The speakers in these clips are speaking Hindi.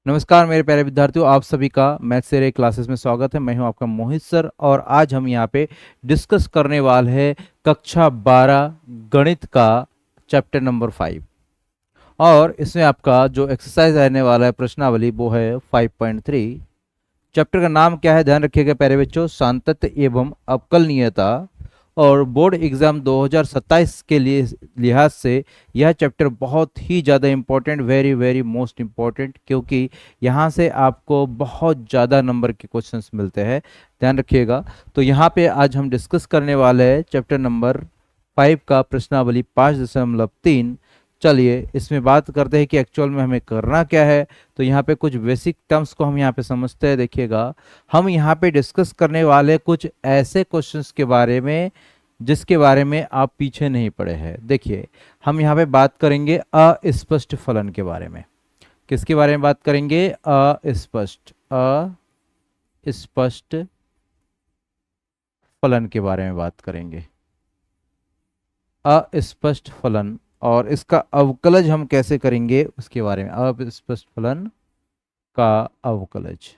नमस्कार मेरे प्यारे विद्यार्थियों, आप सभी का मैथ से रे क्लासेस में स्वागत है। मैं हूं आपका मोहित सर और आज हम यहां पे डिस्कस करने वाले हैं कक्षा 12 गणित का चैप्टर नंबर 5। और इसमें आपका जो एक्सरसाइज रहने वाला है प्रश्नावली वो है 5.3। चैप्टर का नाम क्या है, ध्यान रखिएगा प्यारे बच्चों, सातत्य एवं अवकलनीयता। और बोर्ड एग्जाम 2027 के लिए लिहाज से यह चैप्टर बहुत ही ज़्यादा important, very very most important, क्योंकि यहाँ से आपको बहुत ज़्यादा नंबर के क्वेश्चंस मिलते हैं। ध्यान रखिएगा। तो यहाँ पे आज हम डिस्कस करने वाले हैं चैप्टर नंबर 5 का प्रश्नावली 5.3। चलिए इसमें बात करते हैं कि एक्चुअल में हमें करना क्या है। तो यहाँ पे कुछ बेसिक टर्म्स को हम यहाँ पे समझते हैं। देखिएगा, हम यहाँ पे डिस्कस करने वाले कुछ ऐसे क्वेश्चंस के बारे में जिसके बारे में आप पीछे नहीं पड़े हैं। देखिए, हम यहाँ पे बात करेंगे अस्पष्ट फलन के बारे में। किसके बारे में बात करेंगे? अस्पष्ट फलन के बारे में बात करेंगे। अस्पष्ट फलन और इसका अवकलज हम कैसे करेंगे उसके बारे में। अस्पष्ट फलन का अवकलज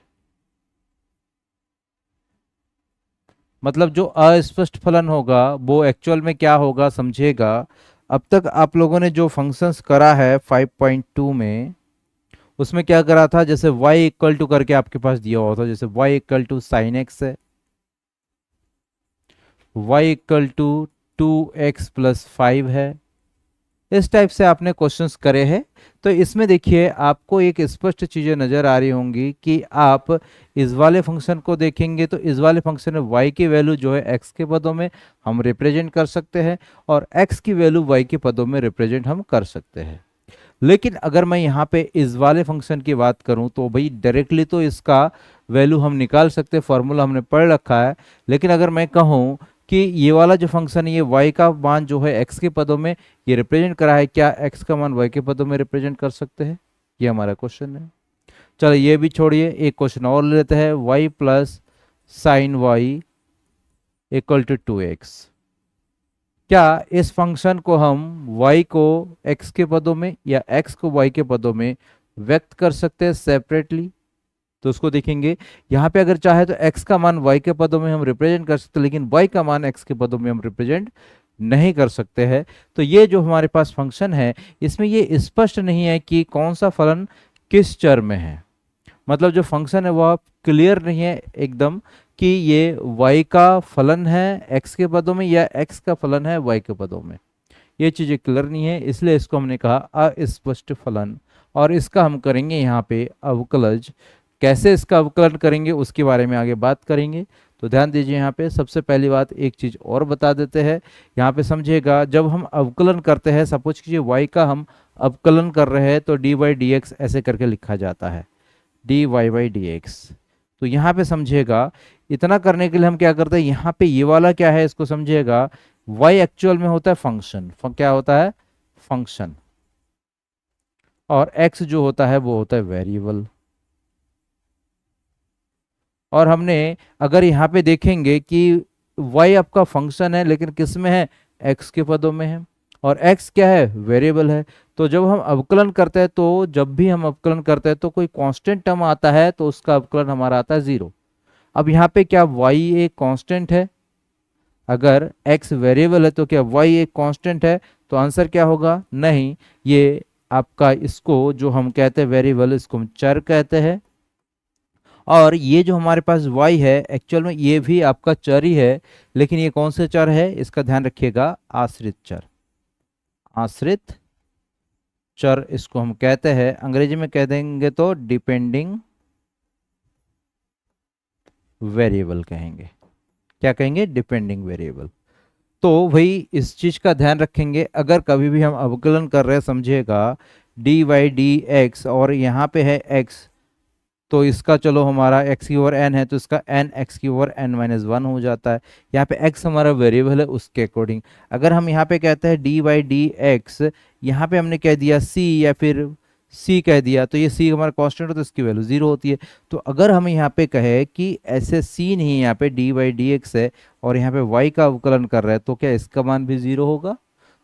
मतलब जो अस्पष्ट फलन होगा वो एक्चुअल में क्या होगा समझिएगा। अब तक आप लोगों ने जो फंक्शंस करा है 5.2 में, उसमें क्या करा था, जैसे y इक्वल टू करके आपके पास दिया हुआ था, जैसे y equal to sine x है, y equal to 2x plus 5 है। इस टाइप से आपने क्वेश्चंस करे हैं। तो इसमें देखिए आपको एक स्पष्ट चीज़ें नज़र आ रही होंगी कि आप इस वाले फंक्शन को देखेंगे तो इस वाले फंक्शन में y की वैल्यू जो है x के पदों में हम रिप्रेजेंट कर सकते हैं और x की वैल्यू y के पदों में रिप्रेजेंट हम कर सकते हैं। लेकिन अगर मैं यहाँ पे इस वाले फंक्शन की बात करूँ तो भाई डायरेक्टली तो इसका वैल्यू हम निकाल सकते हैं, फॉर्मूला हमने पढ़ रखा है। लेकिन अगर मैं कहूँ कि ये वाला जो फंक्शन है ये y का मान जो है x के पदों में ये रिप्रेजेंट करा है, क्या x का मान y के पदों में रिप्रेजेंट कर सकते हैं? ये हमारा क्वेश्चन है। चलो ये भी छोड़िए, एक क्वेश्चन और ले लेते हैं। y plus sine y equal to 2x। क्या इस फंक्शन को हम y को x के पदों में या x को y के पदों में व्यक्त कर सकते हैं सेपरेटली? तो उसको देखेंगे। यहाँ पे अगर चाहे तो x का मान y के पदों में हम रिप्रेजेंट कर सकते हैं, लेकिन y का मान x के पदों में हम रिप्रेजेंट नहीं कर सकते हैं। तो ये जो हमारे पास फंक्शन है इसमें ये स्पष्ट नहीं है कि कौन सा फलन किस चर में है। मतलब जो फंक्शन है वो क्लियर नहीं है एकदम कि ये y का फलन है x के पदों में या x का फलन है y के पदों में। ये चीज़ें क्लियर नहीं है, इसलिए इसको हमने कहा अस्पष्ट फलन। और इसका हम करेंगे यहाँ पे अवकलज। कैसे इसका अवकलन करेंगे उसके बारे में आगे बात करेंगे। तो ध्यान दीजिए, यहाँ पे सबसे पहली बात एक चीज़ और बता देते हैं। यहाँ पे समझिएगा, जब हम अवकलन करते हैं, सपोज कीजिए y का हम अवकलन कर रहे हैं तो dy बाई डी एक्स ऐसे करके लिखा जाता है, dy बाई डी एक्स। तो यहाँ पे समझिएगा, इतना करने के लिए हम क्या करते हैं, यहाँ पे ये वाला क्या है इसको समझिएगा। y एक्चुअल में होता है फंक्शन, क्या होता है? फंक्शन। और x जो होता है वो होता है वेरिएबल। और हमने अगर यहाँ पे देखेंगे कि y आपका फंक्शन है लेकिन किस में है? x के पदों में है। और x क्या है? वेरिएबल है। तो जब हम अवकलन करते हैं, तो जब भी हम अवकलन करते हैं तो कोई कांस्टेंट टर्म आता है तो उसका अवकलन हमारा आता है 0। अब यहाँ पे क्या y एक कांस्टेंट है? अगर x वेरिएबल है तो क्या y एक कांस्टेंट है? तो आंसर क्या होगा? नहीं, ये आपका इसको जो हम कहते हैं वेरिएबल, इसको हम चर कहते हैं। और ये जो हमारे पास y है एक्चुअल में ये भी आपका चर ही है, लेकिन ये कौन से चर है इसका ध्यान रखिएगा, आश्रित चर। आश्रित चर इसको हम कहते हैं, अंग्रेजी में कह देंगे तो डिपेंडिंग वेरिएबल कहेंगे। क्या कहेंगे? Depending variable. तो भाई इस चीज का ध्यान रखेंगे, अगर कभी भी हम अवकलन कर रहे हैं समझिएगा डी वाई डी एक्स और यहाँ पे है x, तो इसका चलो हमारा x की ओवर n है तो इसका n x की ओवर n माइनस 1 हो जाता है। यहाँ पे x हमारा वेरिएबल है, उसके अकॉर्डिंग अगर हम यहाँ पे कहते हैं डी वाई डी एक्स, यहाँ पे हमने कह दिया c या फिर c कह दिया तो ये c हमारा कांस्टेंट हो तो इसकी वैल्यू 0 होती है। तो अगर हम यहाँ पे कहे कि ऐसे c नहीं, यहाँ पे डी वाई डी एक्स है और यहाँ पे y का अवकलन कर रहे हैं तो क्या इसका मान भी 0 होगा?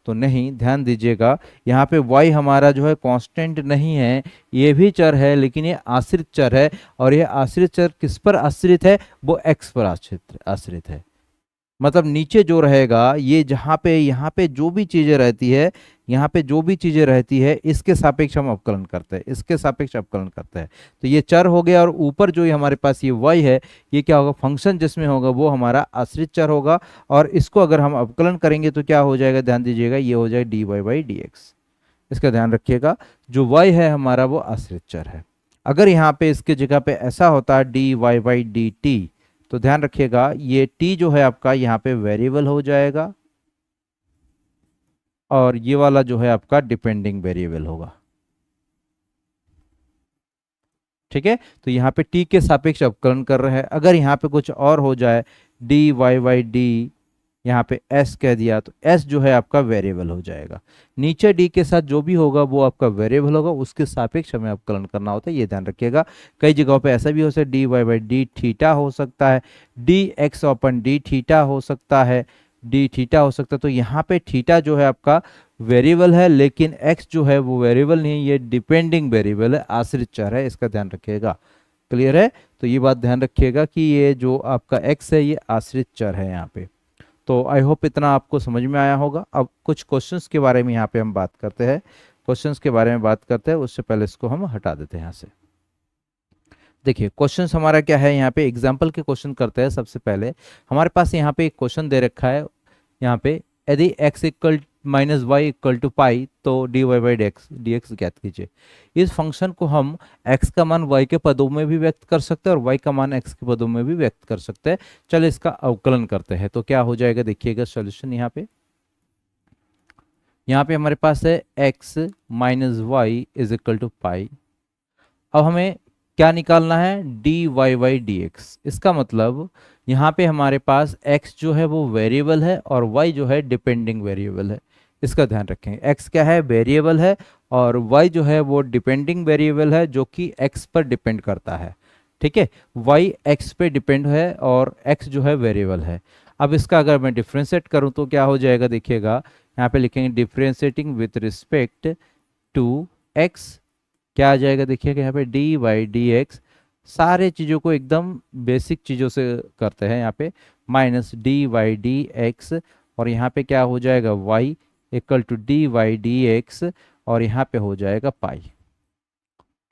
तो नहीं, ध्यान दीजिएगा यहाँ पे y हमारा जो है कांस्टेंट नहीं है, ये भी चर है लेकिन ये आश्रित चर है। और ये आश्रित चर किस पर आश्रित है? वो x पर आश्रित आश्रित है। मतलब नीचे जो रहेगा ये जहाँ पे यहाँ पे जो भी चीजें रहती है, यहाँ पे जो भी चीजें रहती है इसके सापेक्ष हम अवकलन करते हैं, इसके सापेक्ष अवकलन करते हैं। तो ये चर हो गया और ऊपर जो ये हमारे पास ये y है, ये क्या होगा? फंक्शन जिसमें होगा वो हमारा आश्रित चर होगा। और इसको अगर हम अवकलन करेंगे तो क्या हो जाएगा? ध्यान दीजिएगा, ये हो जाएगा dy/dx। इसका ध्यान रखिएगा, जो y है हमारा वो आश्रित चर है। अगर यहाँ पे इसके जगह पे ऐसा होता है dy/dt, तो ध्यान रखिएगा ये t जो है आपका यहाँ पे वेरिएबल हो जाएगा और ये वाला जो है आपका डिपेंडिंग वेरिएबल होगा। ठीक है, तो यहाँ पे t के सापेक्ष अवकलन कर रहे हैं। अगर यहाँ पे कुछ और हो जाए dy/d, यहाँ पे s कह दिया, तो s जो है आपका वेरिएबल हो जाएगा। नीचे d के साथ जो भी होगा वो आपका वेरिएबल होगा, उसके सापेक्ष हमें अवकलन करना होता है, ये ध्यान रखिएगा। कई जगहों पे ऐसा भी हो सकता है dy/d थीटा हो सकता है, dx/d थीटा हो सकता है, d थीटा हो सकता है। तो यहाँ पे थीटा जो है आपका वेरिएबल है लेकिन x जो है वो वेरिएबल नहीं, ये डिपेंडिंग वेरिएबल है, आश्रित चर है, इसका ध्यान रखिएगा। क्लियर है? तो ये बात ध्यान रखिएगा कि ये जो आपका x है ये आश्रित चर है यहाँ पे। तो आई होप इतना आपको समझ में आया होगा। अब कुछ क्वेश्चंस के बारे में यहाँ पे हम बात करते हैं, क्वेश्चंस के बारे में बात करते हैं, उससे पहले इसको हम हटा देते हैं यहाँ से। देखिए क्वेश्चंस हमारा क्या है, यहाँ पे एग्जाम्पल के क्वेश्चन करते हैं। सबसे पहले हमारे पास यहाँ पे एक क्वेश्चन दे रखा है, यहाँ पे यदि x equal minus Y equal to pi तो dy/dx ज्ञात कीजिए। इस फंक्शन को हम x का मान y के पदों में भी व्यक्त कर सकते हैं और y का मान x के पदों में भी व्यक्त कर सकते हैं। चलो इसका अवकलन करते हैं तो क्या हो जाएगा, देखिएगा सॉल्यूशन यहाँ पे हमारे पास है x minus Y is equal to pi. अब हमें क्या निकालना है? dy/dx। इसका मतलब यहाँ पे हमारे पास x जो है वो वेरिएबल है और y जो है डिपेंडिंग वेरिएबल है। इसका ध्यान रखें, x क्या है? वेरिएबल है और y जो है वो डिपेंडिंग वेरिएबल है जो कि x पर डिपेंड करता है। ठीक है, y x पे डिपेंड है और x जो है वेरिएबल है। अब इसका अगर मैं डिफ्रेंशिएट करूं तो क्या हो जाएगा, देखिएगा यहाँ पे लिखेंगे differentiating with respect to x, क्या आ जाएगा देखिएगा यहाँ पे dy/dx। सारे चीज़ों को एकदम बेसिक चीज़ों से करते हैं, यहाँ पे माइनस dy/dx और यहाँ पे क्या हो जाएगा y इक्वल टू dy/dx और यहाँ पे हो जाएगा पाई।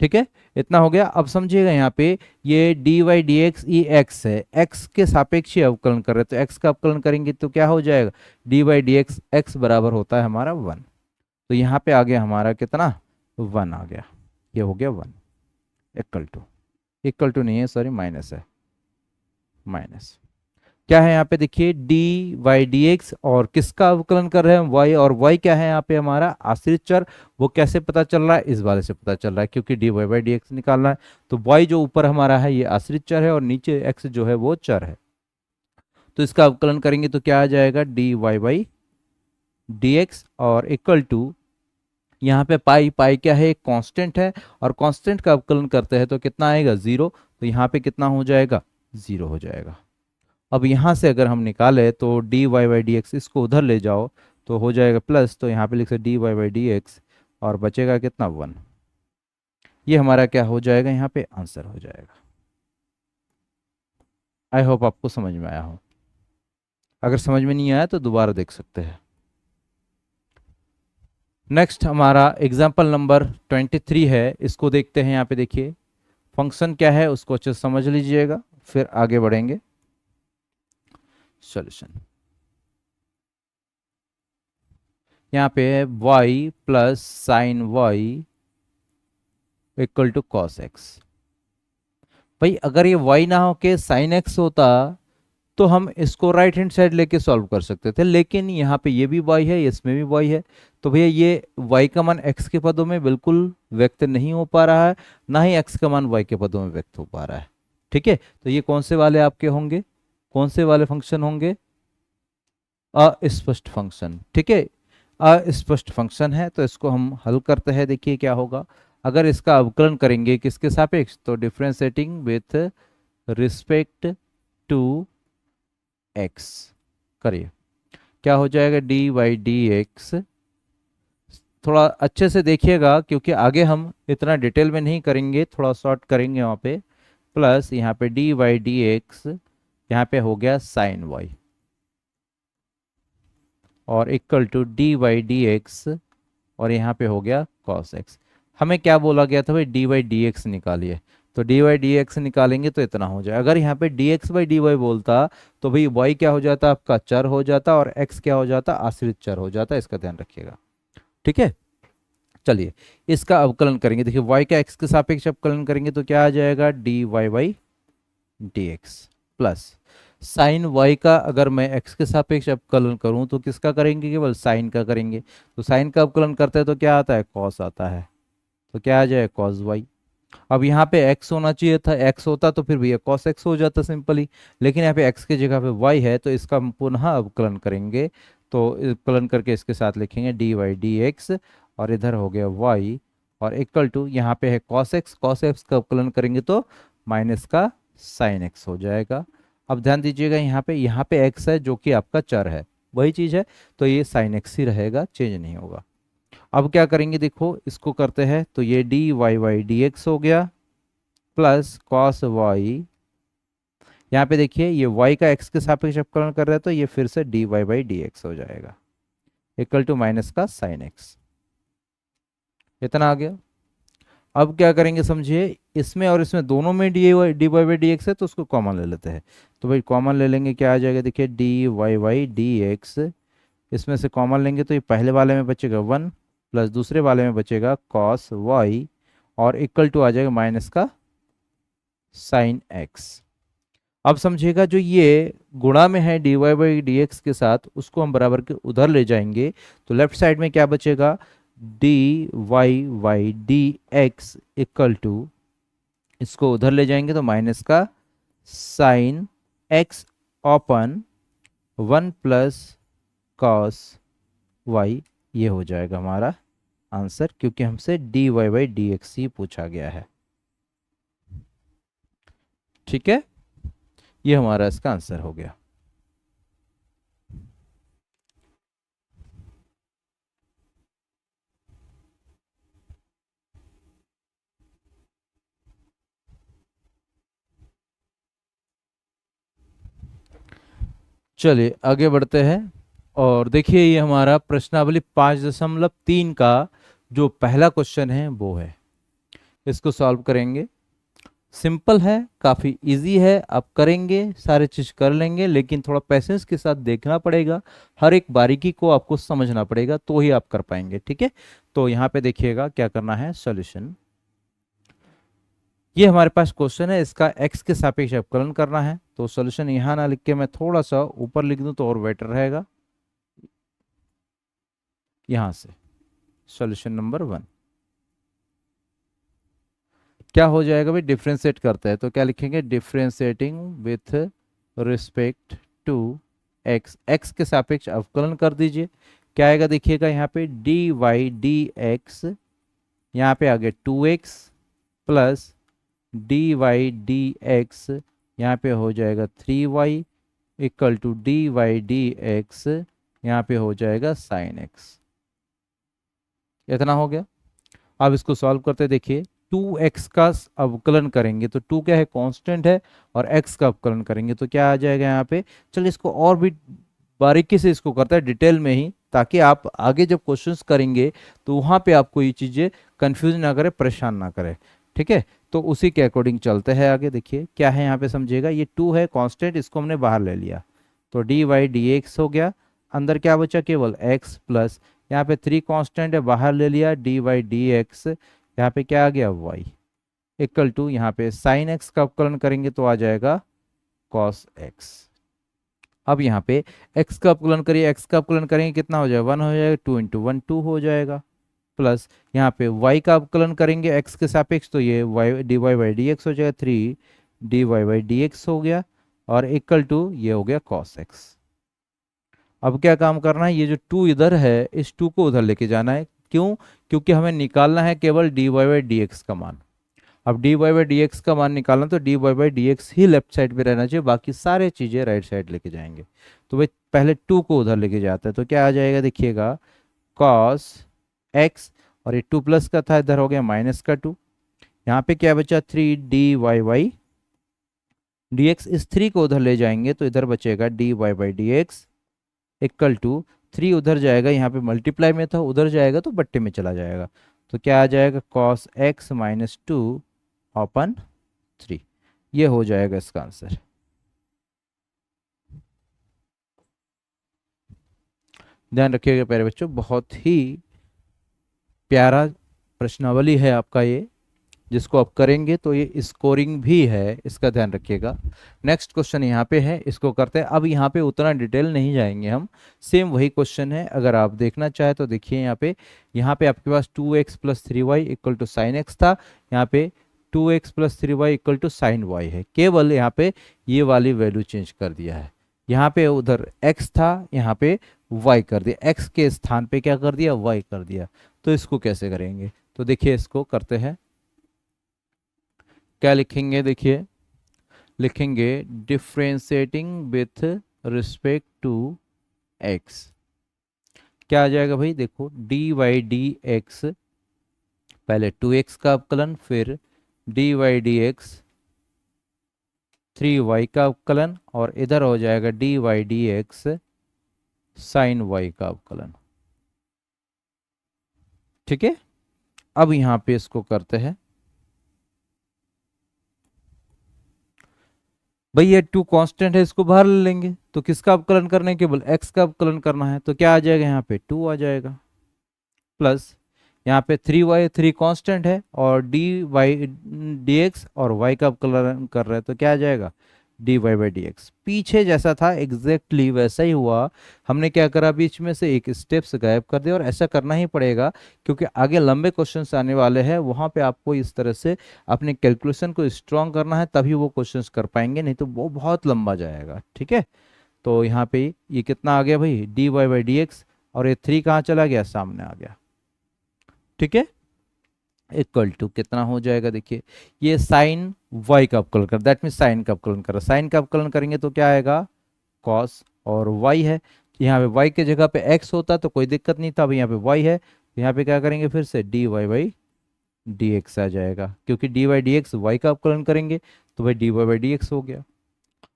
ठीक है, इतना हो गया। अब समझिएगा यहाँ पे ये dy/dx ये x है, x के सापेक्ष अवकलन कर रहे हैं, तो x का अवकलन करेंगे तो क्या हो जाएगा? dy/dx x बराबर होता है हमारा 1। तो यहाँ पे आ गया हमारा कितना? 1 आ गया, ये हो गया 1 इक्वल टू नहीं है, सॉरी माइनस है, माइनस क्या है यहाँ पे देखिए dy/dx और किसका अवकलन कर रहे हैं? y, और y क्या है यहाँ पे हमारा? आश्रित चर। वो कैसे पता चल रहा है? इस वाले से पता चल रहा है क्योंकि dy/dx निकालना है। तो y जो ऊपर हमारा है ये आश्रित चर है और नीचे x जो है वो चर है। तो इसका अवकलन करेंगे तो क्या आ जाएगा? dy/dx और इक्वल टू यहाँ पे पाई क्या है? एक कांस्टेंट है और कांस्टेंट का अवकलन करते हैं तो कितना आएगा? 0। तो यहाँ पे कितना हो जाएगा? 0 हो जाएगा। अब यहाँ से अगर हम निकाले तो dy/dx, इसको उधर ले जाओ तो हो जाएगा प्लस, तो यहाँ पे लिख सकते dy/dx और बचेगा कितना? 1। ये हमारा क्या हो जाएगा? यहाँ पे आंसर हो जाएगा। आई होप आपको समझ में आया हो। अगर समझ में नहीं आया तो दोबारा देख सकते हैं। नेक्स्ट हमारा एग्जाम्पल नंबर 23 है, इसको देखते हैं। यहाँ पे देखिए फंक्शन क्या है उसको अच्छे से समझ लीजिएगा, फिर आगे बढ़ेंगे। सॉल्यूशन यहाँ पे है y plus sine y equal to cos x. भाई अगर ये y ना हो के साइन एक्स होता तो हम इसको राइट हैंड साइड लेके सॉल्व कर सकते थे, लेकिन यहाँ पे ये भी y है, इसमें भी y है, तो भैया ये y का मान x के पदों में बिल्कुल व्यक्त नहीं हो पा रहा है, ना ही x का मान y के पदों में व्यक्त हो पा रहा है। ठीक है, तो ये कौन से वाले आपके होंगे? कौन से वाले फंक्शन होंगे? अस्पष्ट फंक्शन। ठीक है, अस्पष्ट फंक्शन है, तो इसको हम हल करते हैं। देखिए क्या होगा, अगर इसका अवकलन करेंगे किसके सापेक्ष? तो differentiating with respect to x करिए। क्या हो जाएगा डी वाई डी एक्स। थोड़ा अच्छे से देखिएगा क्योंकि आगे हम इतना डिटेल में नहीं करेंगे, थोड़ा शॉर्ट करेंगे वहाँ पे। प्लस यहाँ पे डी वाई डी एक्स, यहाँ पे हो गया साइन वाई, और equal to d y D x, और यहाँ पे हो गया कॉस एक्स। हमें क्या बोला गया था भाई, डी वाई डी एक्स निकालिए। तो डी वाई डी एक्स निकालेंगे तो इतना हो जाए। अगर यहाँ पे d x by d y बोलता तो भाई वाई क्या हो जाता, आपका चर हो जाता, और एक्स क्या हो जाता, आश्रित चर हो जाता। इसका ध्यान रखिएगा, ठीक है। चलिए इसका अवकलन करेंगे। देखिए y का x के सापेक्ष अवकलन करेंगे तो क्या आ जाएगा, d Y by D x, plus sine y का अगर मैं x के सापेक्ष अवकलन करूं तो किसका करेंगे, केवल साइन का करेंगे। तो साइन का अवकलन करते हैं तो क्या आता है, कॉस आता है। तो क्या आ जाए, कॉस y। अब यहाँ पे x होना चाहिए था, x होता तो फिर भैया cos x हो जाता सिंपली, लेकिन यहाँ पे x की जगह पे y है तो इसका हम पुनः अवकलन करेंगे। तो अवकलन करके इसके साथ लिखेंगे डी वाई डी एक्स, और इधर हो गया y, और इक्वल टू यहाँ पे है cos x का अवकलन करेंगे तो माइनस का साइन x हो जाएगा। अब ध्यान दीजिएगा यहाँ पे x है जो कि आपका चर है, वही चीज़ है, तो ये साइन x ही रहेगा, चेंज नहीं होगा। अब क्या करेंगे, देखो इसको करते हैं तो ये d Y Y D x हो गया, प्लस कॉस वाई। यहाँ पे देखिए ये y का x के सापेक्ष अवकलन कर रहे हैं तो ये फिर से d Y by D x हो जाएगा, इक्वल टू माइनस का साइन एक्स। इतना आ गया। अब क्या करेंगे समझिए, इसमें और इसमें दोनों में d Y by D x है तो उसको कॉमन ले लेते हैं। तो भाई कॉमन ले लेंगे, क्या आ जाएगा, देखिए d Y by D x, इसमें से कॉमन लेंगे तो ये पहले वाले में बचेगा 1, प्लस दूसरे वाले में बचेगा कॉस वाई, और इक्वल टू आ जाएगा माइनस का साइन एक्स। अब समझिएगा जो ये गुणा में है d Y by D x के साथ, उसको हम बराबर के उधर ले जाएंगे तो लेफ्ट साइड में क्या बचेगा, D Y Y D x equal to, इसको उधर ले जाएंगे तो माइनस का sine X open 1 plus cos Y. ये हो जाएगा हमारा आंसर, क्योंकि हमसे D Y by D x ही पूछा गया है, ठीक है। ये हमारा इसका आंसर हो गया। चलिए आगे बढ़ते हैं, और देखिए ये हमारा प्रश्नावली 5.3 का जो पहला क्वेश्चन है वो है, इसको सॉल्व करेंगे। सिंपल है, काफ़ी इजी है, आप करेंगे सारे चीज़ कर लेंगे, लेकिन थोड़ा पैसेंस के साथ देखना पड़ेगा, हर एक बारीकी को आपको समझना पड़ेगा तो ही आप कर पाएंगे, ठीक है। तो यहाँ पे देखिएगा क्या करना है, सॉल्यूशन। ये हमारे पास क्वेश्चन है, इसका x के सापेक्ष अवकलन करना है। तो सॉल्यूशन यहाँ ना लिख के मैं थोड़ा सा ऊपर लिख दूं तो और बेटर रहेगा। यहाँ से सॉल्यूशन नंबर 1 क्या हो जाएगा भाई, डिफ्रेंशिएट करते हैं तो क्या लिखेंगे, differentiating with respect to x, x के सापेक्ष अवकलन कर दीजिए। क्या आएगा देखिएगा, यहाँ पे डी वाई डी एक्स, यहाँ पे आ गया 2x, plus d y D x, यहाँ पे हो जाएगा 3y, equal to d y D x, यहाँ पे हो जाएगा साइन एक्स। इतना हो गया। अब इसको सॉल्व करते देखिए, 2x का अवकलन करेंगे तो 2 क्या है, कांस्टेंट है, और x का अवकलन करेंगे तो क्या आ जाएगा यहाँ पे। चलिए इसको और भी बारीकी से इसको करता है डिटेल में ही, ताकि आप आगे जब क्वेश्चंस करेंगे तो वहाँ पे आपको ये चीज़ें कंफ्यूज ना करे, परेशान ना करे, ठीक है। तो उसी के अकॉर्डिंग चलते हैं आगे। देखिए क्या है यहाँ पे, समझिएगा ये 2 है कांस्टेंट, इसको हमने बाहर ले लिया तो डी वाई डी एक्स हो गया, अंदर क्या बचा, केवल x, प्लस यहाँ पे 3 कांस्टेंट है, बाहर ले लिया डी वाई डी एक्स, यहाँ पे क्या आ गया y, इक्वल टू यहाँ पे साइन x का अवकलन करेंगे तो आ जाएगा cos x। अब यहाँ पे x का अवकलन करिए, x का अवकलन करेंगे कितना हो जाएगा, 1 हो जाएगा, 2 इंटू 1 2 हो जाएगा, प्लस यहाँ पे y का अवकलन करेंगे x के सापेक्ष तो ये y d Y by D x हो जाएगा, 3 d Y by D x हो गया, और इक्वल टू ये हो गया cos x। अब क्या काम करना है, ये जो 2 इधर है इस 2 को उधर लेके जाना है। क्यों, क्योंकि हमें निकालना है केवल d Y by D x का मान। अब d Y by D x का मान निकालना तो d Y by D x ही लेफ्ट साइड पे रहना चाहिए, बाकी सारे चीज़ें राइट साइड लेके जाएंगे। तो भाई पहले टू को उधर लेके जाता है तो क्या आ जाएगा देखिएगा, कॉस एक्स, और ये टू प्लस का था इधर हो गया माइनस का टू। यहाँ पे क्या बचा, three d Y by D x, इस थ्री को उधर ले जाएंगे तो इधर बचेगा D Y by D x equal to, three उधर जाएगा, यहाँ पे मल्टीप्लाई में था उधर जाएगा तो बट्टे में चला जाएगा, तो क्या आ जाएगा cos x minus two upon three. ये हो जाएगा इसका आंसर। ध्यान रखिएगा प्यारे बच्चों, बहुत ही प्यारा प्रश्नावली है आपका ये, जिसको आप करेंगे तो ये स्कोरिंग भी है, इसका ध्यान रखिएगा। नेक्स्ट क्वेश्चन यहाँ पे है, इसको करते हैं। अब यहाँ पे उतना डिटेल नहीं जाएंगे हम, सेम वही क्वेश्चन है, अगर आप देखना चाहे तो देखिए यहाँ पे आपके पास 2x plus three y equal to sine x था, यहाँ पे 2x plus three y equal to sine y है, केवल यहाँ पे ये वाली वैल्यू चेंज कर दिया है। यहाँ पे उधर x था, यहाँ पे y कर दिया, x के स्थान पे क्या कर दिया, y कर दिया। तो इसको कैसे करेंगे, तो देखिए इसको करते हैं। क्या लिखेंगे, देखिए लिखेंगे differentiating with respect to x। क्या आ जाएगा भाई, देखो डी वाई डी एक्स, पहले 2x का अवकलन, फिर d y D x 3y का अवकलन, और इधर हो जाएगा d y D x sine y का अवकलन। ठीक है, अब यहां पे इसको करते हैं। भाई ये टू कांस्टेंट है, इसको बाहर ले लेंगे, तो किसका अवकलन करने, केवल x का अवकलन करना है, तो क्या आ जाएगा, यहाँ पे 2 आ जाएगा, प्लस यहाँ पे 3y, थ्री कांस्टेंट है, और डी वाई डी एक्स और y का अवकलन कर रहे हैं, तो क्या आ जाएगा d Y by D x. पीछे जैसा था एग्जैक्टली वैसा ही हुआ, हमने क्या करा, बीच में से एक स्टेप्स गायब कर दिया, और ऐसा करना ही पड़ेगा क्योंकि आगे लंबे क्वेश्चंस आने वाले हैं, वहाँ पे आपको इस तरह से अपने कैलकुलेशन को स्ट्रॉन्ग करना है, तभी वो क्वेश्चंस कर पाएंगे, नहीं तो वो बहुत लंबा जाएगा। ठीक है, तो यहाँ पे ये कितना आ गया भाई, d Y by D x, और ये थ्री कहाँ चला गया, सामने आ गया। ठीक है, इक्वल टू कितना हो जाएगा, देखिए ये साइन y का अवकलन कर, दैट मीन साइन का अवकलन कर, साइन का अवकलन करेंगे तो क्या आएगा कॉस, और y है, यहाँ पे y के जगह पे x होता तो कोई दिक्कत नहीं था, अब यहाँ पे y है, यहाँ पे क्या करेंगे, फिर से d Y by D x आ जाएगा, क्योंकि d y D x y का अवकलन करेंगे तो भाई d Y by D x हो गया।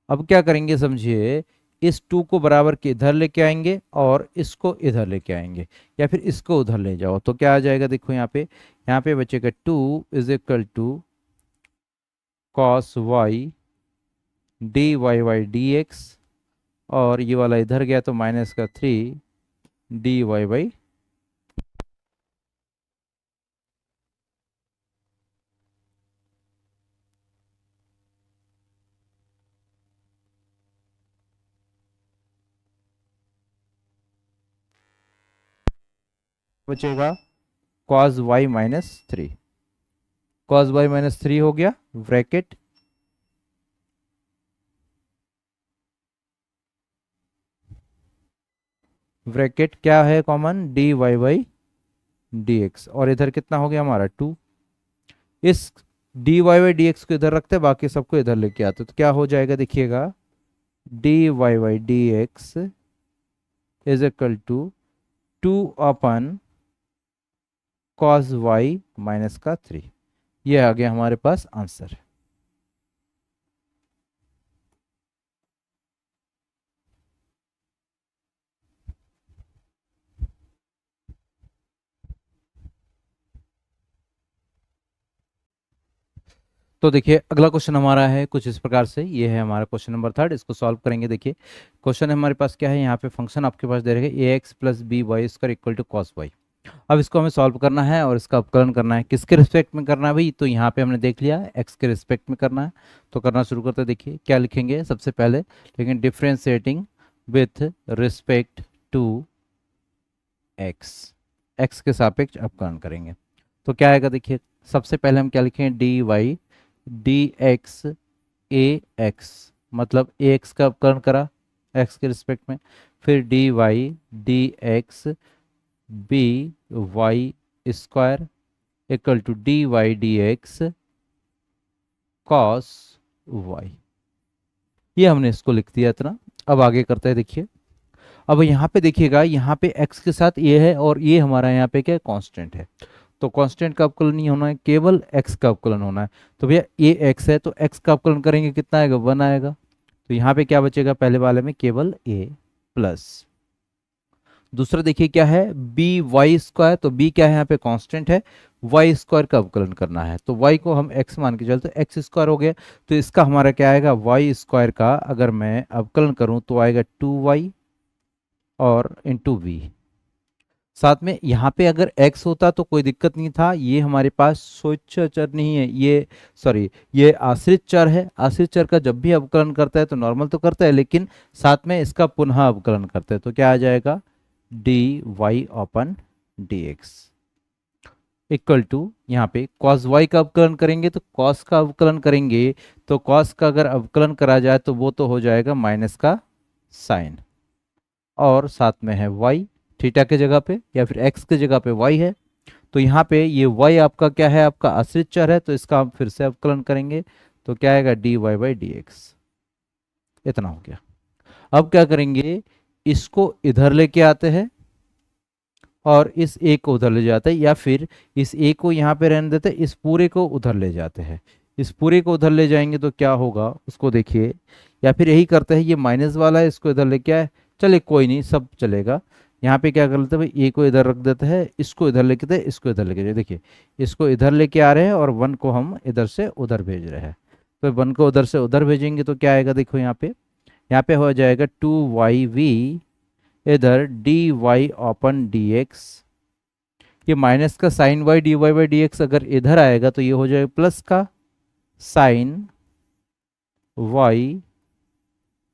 अब क्या करेंगे समझिए, इस टू को बराबर के इधर लेके आएंगे और इसको इधर लेके आएंगे, या फिर इसको उधर ले जाओ, तो क्या आ जाएगा, देखो यहाँ पे बचेगा 2 is equal to cos y d Y by D x, और ये वाला इधर गया तो माइनस का 3 डी वाई बाई, बचेगा cos y minus three, cos y minus three हो गया, ब्रैकेट ब्रैकेट क्या है common, d Y by D x, और इधर कितना हो गया हमारा 2, इस d Y by D x को इधर रखते, बाकी सबको इधर लेके आते, तो क्या हो जाएगा देखिएगा, d Y by D x is equal to 2 अपन कॉस वाई माइनस का 3। ये आ गया हमारे पास आंसर। तो देखिए अगला क्वेश्चन हमारा है कुछ इस प्रकार से, ये है हमारा क्वेश्चन नंबर थर्ड, इसको सॉल्व करेंगे। देखिए क्वेश्चन हमारे पास क्या है, यहाँ पे फंक्शन आपके पास दे रहे a x plus b y square equal to cos y. अब इसको हमें सॉल्व करना है और इसका अवकलन करना है, किसके रिस्पेक्ट में करना है भाई, तो यहाँ पे हमने देख लिया एक्स के रिस्पेक्ट में करना है, तो करना शुरू करते हैं। देखिए क्या लिखेंगे, सबसे पहले लेकिन differentiating with respect to x, x के सापेक्ष अवकलन करेंगे, तो क्या आएगा देखिए, सबसे पहले हम क्या लिखेंगे, डी वाई डी एक्स ए एक्स, मतलब ए एक्स का अवकलन करा एक्स के रिस्पेक्ट में, फिर d y D x b y square equal to d y D x cos Y. ये हमने इसको लिख दिया इतना। अब आगे करते हैं, देखिए अब यहाँ पे देखिएगा, यहाँ पे x के साथ ये है और ये हमारा यहाँ पे क्या है, कांस्टेंट है। तो कांस्टेंट का अवकलन नहीं होना है, केवल x का अवकलन होना है। तो भैया ये x है तो x का अवकलन करेंगे कितना आएगा, 1 आएगा। तो यहाँ पे क्या बचेगा, पहले वाले में केवल a प्लस। दूसरा देखिए क्या है, बी वाई स्क्वायर। तो b क्या है यहाँ पे, कांस्टेंट है। वाई स्क्वायर का अवकलन करना है तो y को हम x मान के चलते, एक्स स्क्वायर हो गया। तो इसका हमारा क्या आएगा, वाई स्क्वायर का अगर मैं अवकलन करूं तो आएगा 2y और इंटू वी। साथ में यहाँ पे अगर x होता तो कोई दिक्कत नहीं था, ये हमारे पास स्वच्छ चर नहीं है, ये सॉरी ये आश्रित चर है। आश्रित चर का जब भी अवकलन करता है तो नॉर्मल तो करता है, लेकिन साथ में इसका पुनः अवकलन करते हैं तो क्या आ जाएगा, डी वाई अपन डी एक्स इक्वल टू, यहाँ पे कॉस वाई का अवकलन करेंगे तो कॉस का अवकलन करेंगे तो कॉस का अगर अवकलन करा जाए तो वो तो हो जाएगा माइनस का साइन, और साथ में है y थीटा के जगह पे या फिर x के जगह पे y है। तो यहाँ पे ये y आपका क्या है, आपका आश्रित चर है, तो इसका हम फिर से अवकलन करेंगे तो क्या आएगा, dy बाई डी एक्स। इतना हो गया। अब क्या करेंगे, इसको इधर लेके आते हैं और इस a को उधर ले जाते हैं, या फिर इस a को यहाँ पे रहने देते हैं, इस पूरे को उधर ले जाते हैं। इस पूरे को उधर ले जाएंगे तो क्या होगा उसको देखिए, या फिर यही करते हैं, ये माइनस वाला है इसको इधर लेके आए, चलिए कोई नहीं सब चलेगा। यहाँ पे क्या कर लेते हैं भाई, ए को इधर रख देते हैं, इसको इधर लेके दे, इसको इधर लेके जाए। देखिए इसको इधर लेके आ रहे हैं और 1 को हम इधर से उधर भेज रहे हैं। तो 1 को उधर से उधर भेजेंगे तो क्या आएगा, देखो यहाँ पे हो जाएगा 2yv इधर dy अपन dx। ये माइनस का sine y dy by D x अगर इधर आएगा तो ये हो जाएगा प्लस का sine y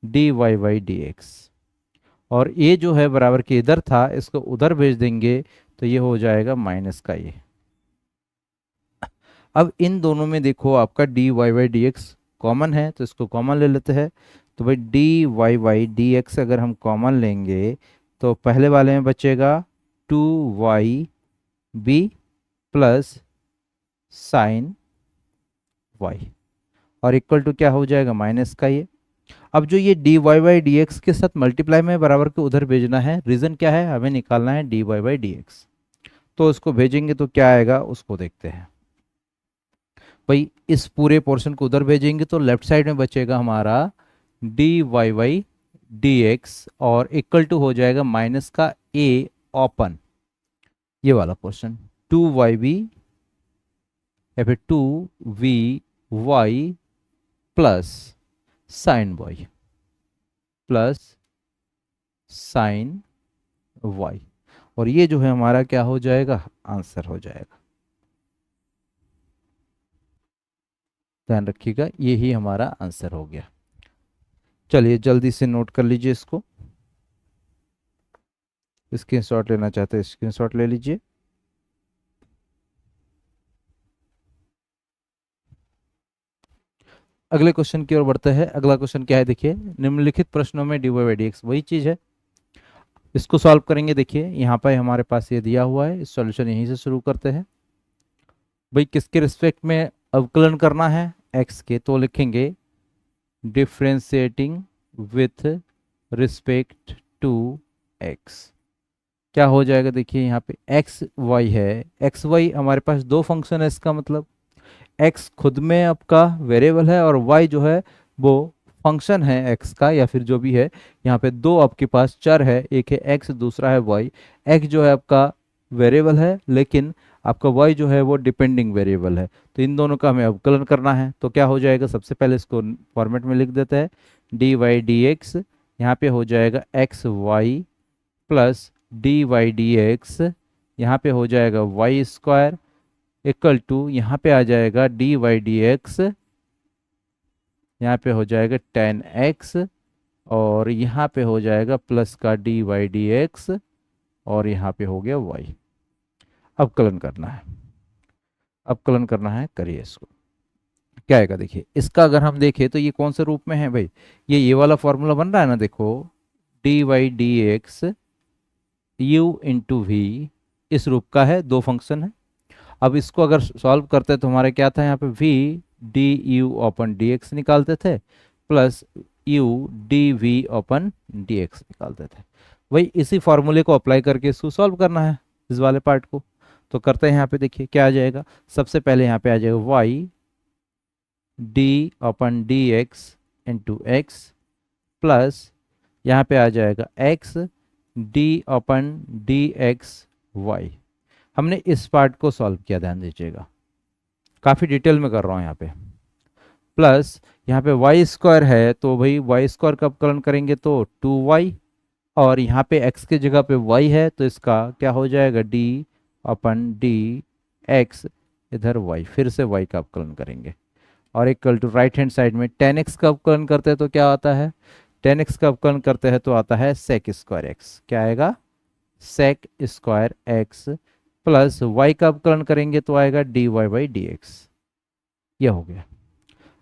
dy by D x, और ये जो है बराबर के इधर था, इसको उधर भेज देंगे तो ये हो जाएगा माइनस का ये। अब इन दोनों में देखो आपका dy by D x common है तो इसको कॉमन ले लेते हैं। तो भाई dy बाई डी एक्स अगर हम कॉमन लेंगे तो पहले वाले में बचेगा 2yb प्लस साइन y, और इक्वल टू क्या हो जाएगा, माइनस का ये। अब जो ये dy बाई डी एक्स के साथ मल्टीप्लाई में बराबर के उधर भेजना है, रीज़न क्या है, हमें निकालना है dy बाई डी एक्स। तो उसको भेजेंगे तो क्या आएगा उसको देखते हैं। भाई इस पूरे पोर्शन को उधर भेजेंगे तो लेफ्ट साइड में बचेगा हमारा dy बाई डी एक्स और इक्वल टू हो जाएगा माइनस का a ओपन ये वाला पोर्शन 2yb या फिर 2vy plus sine y plus sine y, और ये जो है हमारा क्या हो जाएगा, आंसर हो जाएगा। ध्यान रखिएगा ये ही हमारा आंसर हो गया। चलिए जल्दी से नोट कर लीजिए इसको, स्क्रीनशॉट लेना चाहते हैं स्क्रीनशॉट ले लीजिए। अगले क्वेश्चन की ओर बढ़ते हैं। अगला क्वेश्चन क्या है, देखिए निम्नलिखित प्रश्नों में dy बाई डी एक्स वही चीज़ है, इसको सॉल्व करेंगे। देखिए यहाँ पर हमारे पास ये दिया हुआ है, इस सॉल्यूशन यहीं से शुरू करते हैं। भाई किसके रिस्पेक्ट में अवकलन करना है, x के, तो लिखेंगे differentiating with respect to x। क्या हो जाएगा, देखिए यहाँ पे एक्स वाई है, एक्स वाई हमारे पास दो फंक्शन है, इसका मतलब x खुद में आपका वेरिएबल है और y जो है वो फंक्शन है x का या फिर जो भी है। यहाँ पे दो आपके पास चर है, एक है x दूसरा है y। x जो है आपका वेरिएबल है लेकिन आपका y जो है वो डिपेंडिंग वेरिएबल है, तो इन दोनों का हमें अवकलन करना है। तो क्या हो जाएगा, सबसे पहले इसको फॉर्मेट में लिख देते हैं, डी वाई डी एक्स, यहाँ पे हो जाएगा x y plus d y D x, यहाँ पे हो जाएगा वाई स्क्वायर इक्वल टू, यहाँ पे आ जाएगा डी वाई डी एक्स, यहाँ पे हो जाएगा टेन एक्स, और यहाँ पे हो जाएगा प्लस का डी वाई डी एक्स, और यहाँ पे हो गया वाई। अवकलन करना है, अवकलन करना है, करिए इसको। क्या आएगा, देखिए इसका अगर हम देखें तो ये कौन से रूप में है भाई, ये वाला फॉर्मूला बन रहा है ना, देखो d y D x u into v, इस रूप का है, दो फंक्शन है। अब इसको अगर सॉल्व करते हैं तो हमारा क्या था, यहाँ पे v डी यू अपन डी एक्स निकालते थे प्लस यू डी वी अपन डी एक्स निकालते थे। वही इसी फॉर्मूले को अप्लाई करके इसको सॉल्व करना है इस वाले पार्ट को। तो करते हैं, यहाँ पे देखिए क्या आ जाएगा। सबसे पहले यहाँ पे आ जाएगा y d upon d x into x plus यहाँ पे आ जाएगा x d upon d x y. हमने इस पार्ट को सॉल्व किया, ध्यान दीजिएगा, काफ़ी डिटेल में कर रहा हूँ यहाँ पे। प्लस यहाँ पे वाई स्क्वायर है, तो भाई वाई स्क्वायर का अपकलन करेंगे तो 2y, और यहाँ पे x की जगह पे y है तो इसका क्या हो जाएगा d अपन डी एक्स, इधर y, फिर से y का अपकलन करेंगे और equal to right hand side में 10x का अपकलन करते हैं तो क्या आता है, 10x का अपकलन करते हैं तो आता है सेक स्क्वायर x। क्या आएगा, sec square x plus y का अपकलन करेंगे तो आएगा dy बाई डी एक्स। यह हो गया।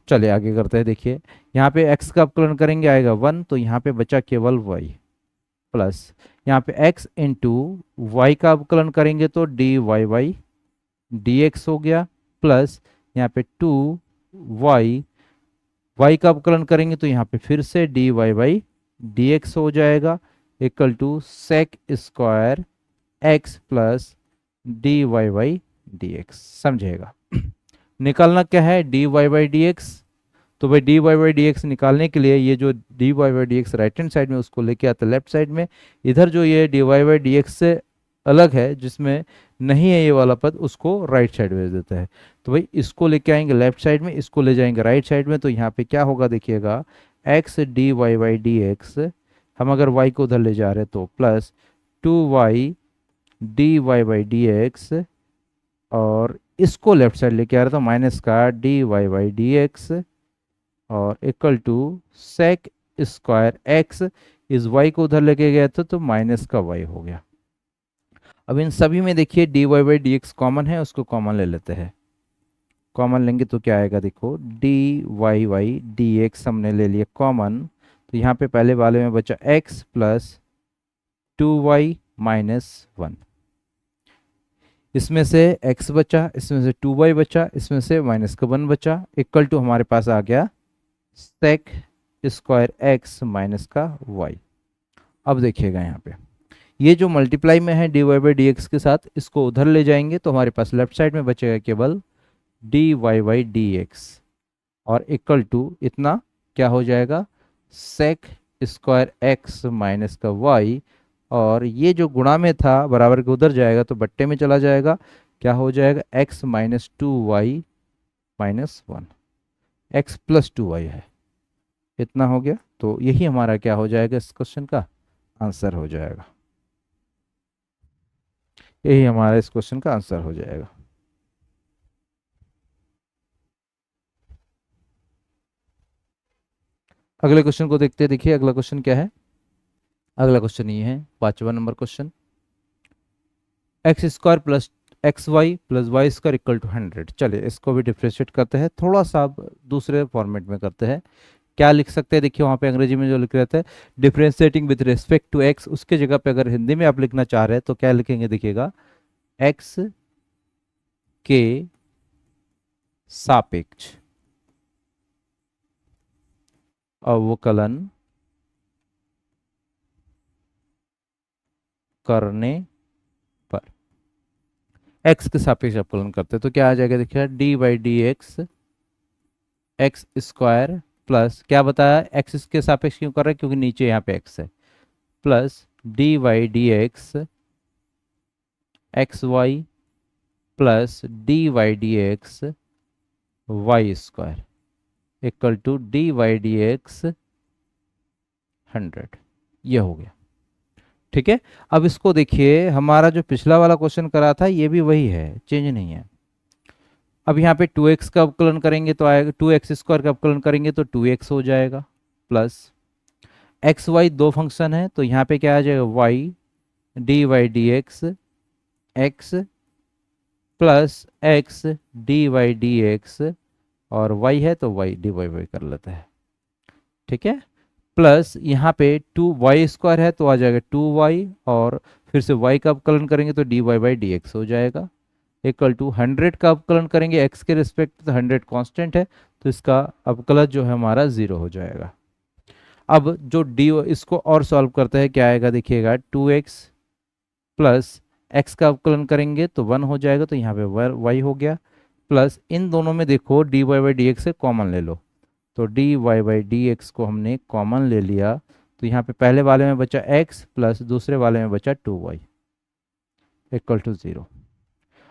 चलिए आगे करते हैं। देखिए यहाँ पे x का अपकलन करेंगे आएगा 1, तो यहाँ पे बचा केवल y प्लस यहाँ पे x इंटू वाई का अपकलन करेंगे तो d Y by D x हो गया प्लस यहाँ पे 2y, y का अपकलन करेंगे तो यहाँ पे फिर से d Y by D x हो जाएगा equal to sec square x plus d Y by D x. समझेगा, निकालना क्या है, d Y by D x. तो भाई d Y by D x निकालने के लिए ये जो d Y by D x right hand side में उसको लेके आते लेफ्ट साइड में, इधर जो ये d Y by D x से अलग है जिसमें नहीं है ये वाला पद, उसको राइट साइड भेज देता है। तो भाई इसको लेके आएंगे लेफ्ट साइड में, इसको ले जाएंगे राइट साइड में, तो यहाँ पे क्या होगा देखिएगा, x d Y by D x, हम अगर वाई को उधर ले जा रहे हैं तो plus 2y d Y by D x, और इसको लेफ्ट साइड लेके आ रहे तो माइनस का d Y by D x और equal to sec square x, इस y को उधर लेके गया था तो माइनस का y हो गया। अब इन सभी में देखिए d Y by D x common है, उसको कॉमन ले लेते हैं। कॉमन लेंगे तो क्या आएगा, देखो d Y by D x हमने ले लिया कॉमन, तो यहाँ पे पहले वाले में बचा x प्लस 2y माइनस 1, इसमें से x बचा, इसमें से 2y बचा, इसमें से माइनस का 1 बचा, इक्वल टू हमारे पास आ गया सेक स्क्वायर एक्स माइनस का y। अब देखिएगा यहाँ पे ये जो मल्टीप्लाई में है d Y by D x के साथ, इसको उधर ले जाएंगे तो हमारे पास लेफ्ट साइड में बचेगा केवल d Y by D x और इक्वल टू इतना क्या हो जाएगा, सेक स्क्वायर एक्स माइनस का y, और ये जो गुणा में था बराबर के उधर जाएगा तो बट्टे में चला जाएगा, क्या हो जाएगा x minus 2y minus 1, x plus 2y है, इतना हो गया। तो यही हमारा क्या हो जाएगा, इस क्वेश्चन का आंसर हो जाएगा, यही हमारा इस क्वेश्चन का आंसर हो जाएगा। अगले क्वेश्चन को देखते हैं। देखिए अगला क्वेश्चन क्या है, अगला क्वेश्चन ये है 5वां number question, x square plus x y plus y square equal to 100। चलिए इसको भी डिफ्रेंशिएट करते हैं, थोड़ा सा अब दूसरे फॉर्मेट में करते हैं। क्या लिख सकते हैं, देखिए वहाँ पे अंग्रेजी में जो लिख रहे थे differentiating with respect to x, उसके जगह पे अगर हिंदी में आप लिखना चाह रहे हैं तो क्या लिखेंगे, देखिएगा एक्स के सापेक्ष अवकलन करने पर, x के सापेक्ष अवकलन करते हैं तो क्या आ जाएगा, देखिए D by D x x square plus क्या बताया, x के सापेक्ष क्यों कर रहे हैं, क्योंकि नीचे यहाँ पे x है, plus d by D x x y plus d y D x y square equal to d y D x 100। ये हो गया, ठीक है। अब इसको देखिए, हमारा जो पिछला वाला क्वेश्चन करा था ये भी वही है, चेंज नहीं है। अब यहाँ पे 2x का अवकलन करेंगे तो आएगा, 2x स्क्वायर का अवकलन करेंगे तो 2x हो जाएगा, प्लस एक्स वाई दो फंक्शन है तो यहाँ पे क्या आ जाएगा, y d y D x x plus x d y D x, और y है तो y डी वाई वाई कर लेता है, ठीक है। प्लस यहाँ पे 2y स्क्वायर है तो आ जाएगा 2y, और फिर से y का अवकलन करेंगे तो d Y by D x हो जाएगा, इक्वल टू 100 का अवकलन करेंगे x के रिस्पेक्ट, तो 100 कांस्टेंट है, तो इसका अवकलज जो है हमारा 0 हो जाएगा। अब जो डी, इसको और सॉल्व करते हैं, क्या आएगा देखिएगा, 2x प्लस x का अवकलन करेंगे तो 1 हो जाएगा, तो यहाँ पे y हो गया, प्लस इन दोनों में देखो d Y by D x से कॉमन ले लो, तो d Y by D x को हमने कॉमन ले लिया, तो यहाँ पे पहले वाले में बचा x प्लस दूसरे वाले में बचा 2y इक्वल टू 0।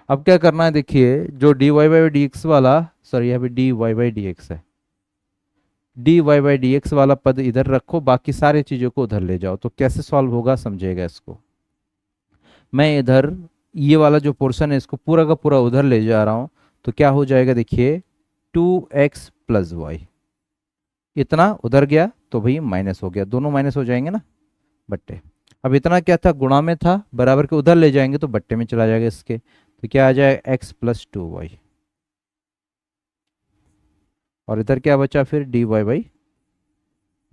अब क्या करना है देखिए, जो d Y by D x वाला, सॉरी यहाँ पे d Y by D x है, d Y by D x वाला पद इधर रखो, बाकी सारी चीज़ों को उधर ले जाओ। तो कैसे सॉल्व होगा समझिएगा इसको, मैं इधर ये वाला जो पोर्शन है इसको पूरा का पूरा उधर ले जा रहा हूँ, तो क्या हो जाएगा देखिए, 2x प्लस वाई, इतना उधर गया तो भाई माइनस हो गया, दोनों माइनस हो जाएंगे ना, बट्टे। अब इतना क्या था, गुणा में था, बराबर के उधर ले जाएंगे तो बट्टे में चला जाएगा इसके, तो क्या आ जाएगा x प्लस 2y, और इधर क्या बचा फिर d Y by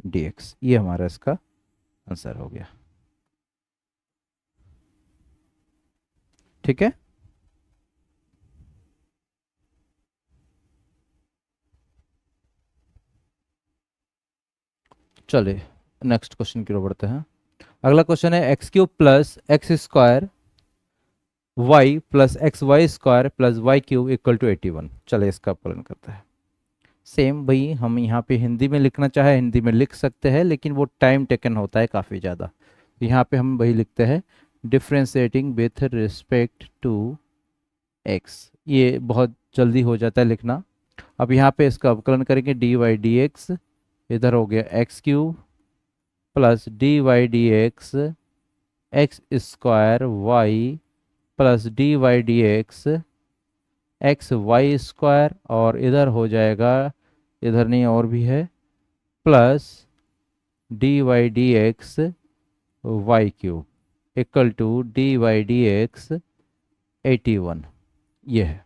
D x, ये हमारा इसका आंसर हो गया। ठीक है, चलिए नेक्स्ट क्वेश्चन की ओर बढ़ते हैं। अगला क्वेश्चन है x cube plus x square y plus x y square plus y cube equal to 81। चलिए इसका अपलन करते हैं। सेम भाई, हम यहाँ पे हिंदी में लिखना चाहे हिंदी में लिख सकते हैं, लेकिन वो टाइम टेकन होता है काफ़ी ज़्यादा। यहाँ पे हम वही लिखते हैं, differentiating with respect to x, ये बहुत जल्दी हो जाता है लिखना। अब यहाँ पे इसका अवकलन करेंगे, डी वाई डी एक्स, इधर हो गया x cube plus d y D x x square y plus d y D x x y square, और इधर हो जाएगा, इधर नहीं और भी है, plus d y D x y cube equal to d y D x 81। ये है,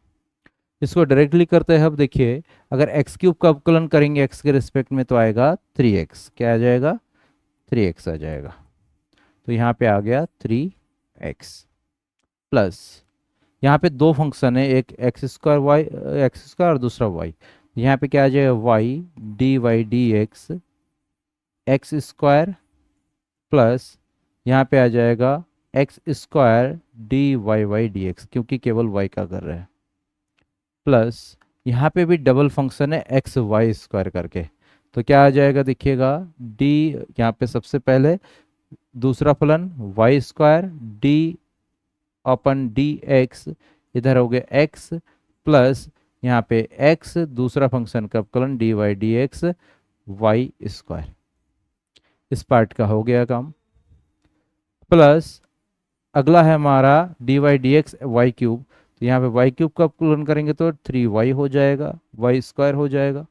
इसको डायरेक्टली करते हैं। अब देखिए, अगर एक्स क्यूब का अवकलन करेंगे एक्स के रिस्पेक्ट में तो आएगा 3x, क्या आ जाएगा, 3x आ जाएगा, तो यहाँ पे आ गया 3x प्लस, यहाँ पे दो फंक्शन है, एक x square y x square और दूसरा वाई, यहाँ पे क्या आ जाएगा, y d y D x x square plus यहाँ पे आ जाएगा x square d Y Y D x, क्योंकि केवल वाई का कर रहे हैं, प्लस यहाँ पे भी डबल फंक्शन है एक्स वाई स्क्वायर करके, तो क्या आ जाएगा देखिएगा, डी, यहाँ पे सबसे पहले दूसरा फलन Y square D upon d x, इधर हो गया एक्स प्लस यहाँ पे एक्स, दूसरा फंक्शन का अवकलन d y D x y square, इस पार्ट का हो गया काम। प्लस अगला है हमारा d y D x y cube, तो यहाँ पे वाई क्यूब का अवकलन करेंगे तो 3y हो जाएगा, वाई स्क्वायर हो जाएगा,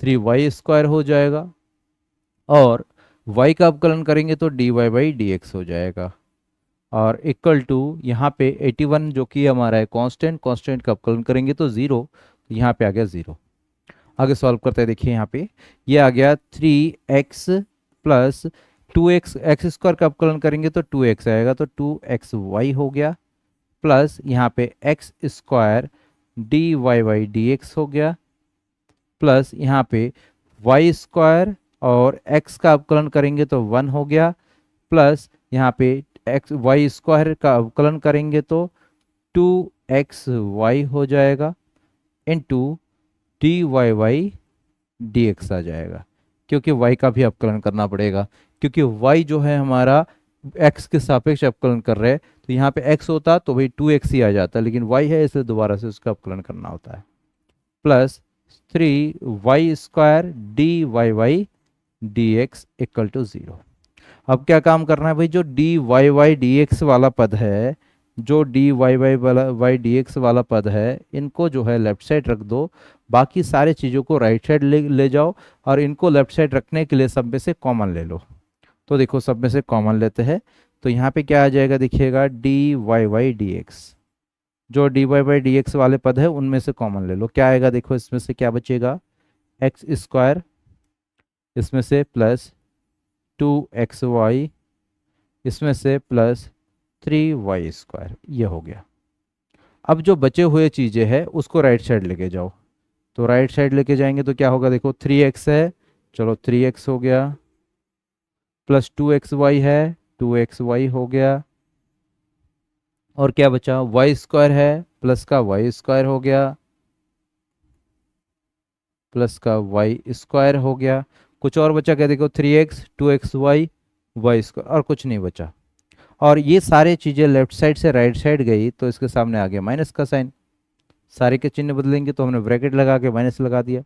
3y स्क्वायर हो जाएगा, और y का अवकलन करेंगे तो d Y by D x हो जाएगा, और इक्वल टू यहाँ पे 81 जो कि हमारा है कांस्टेंट, कांस्टेंट का अवकलन करेंगे तो 0, तो यहाँ पे आ गया 0। आगे सॉल्व करते हैं, देखिए यहाँ पे ये आ गया 3x plus 2x, x square का अवकलन करेंगे तो 2x आएगा, तो 2xy हो गया, प्लस यहाँ पे x square d Y Y D x हो गया, प्लस यहाँ पे वाई स्क्वायर और x का अवकलन करेंगे तो 1 हो गया, प्लस यहाँ पे एक्स वाई स्क्वायर का अवकलन करेंगे तो 2xy हो जाएगा into d Y Y D x आ जाएगा, क्योंकि y का भी अवकलन करना पड़ेगा, क्योंकि y जो है हमारा x के सापेक्ष अवकलन कर रहे हैं, तो यहाँ पे x होता तो भाई 2x ही आ जाता, लेकिन y है इसलिए दोबारा से उसका अवकलन करना होता है, plus 3y square d Y Y D x equal to 0। अब क्या काम करना है भाई, जो d Y Y D x वाला पद है, जो डी वाई वाई वाला वाई डी एक्स वाला पद है, इनको जो है लेफ्ट साइड रख दो, बाकी सारे चीज़ों को राइट साइड ले जाओ, और इनको लेफ्ट साइड रखने के लिए सब में से कॉमन ले लो। तो देखो सब में से कॉमन लेते हैं, तो यहाँ पे क्या आ जाएगा देखिएगा, d Y Y D x, जो d Y by D x वाले पद है उनमें से कॉमन ले लो, क्या आएगा देखो, इसमें से क्या बचेगा, एक्स स्क्वायर, इसमें से प्लस 2xy, इसमें से प्लस 3y स्क्वायर, ये हो गया। अब जो बचे हुए चीज़ें हैं उसको राइट साइड लेके जाओ। तो राइट साइड लेके जाएंगे तो क्या होगा, देखो 3x है, चलो 3x हो गया, प्लस 2xy है, 2xy हो गया, और क्या बचा, वाई स्क्वायर है, प्लस का वाई स्क्वायर हो गया, प्लस का वाई स्क्वायर हो गया। कुछ और बचा क्या, देखो 3x 2xy वाई स्क्वायर, और कुछ नहीं बचा। और ये सारे चीज़ें लेफ्ट साइड से राइट साइड गई तो इसके सामने आ गया माइनस का साइन। सारे के चिन्ह बदलेंगे तो हमने ब्रैकेट लगा के माइनस लगा दिया।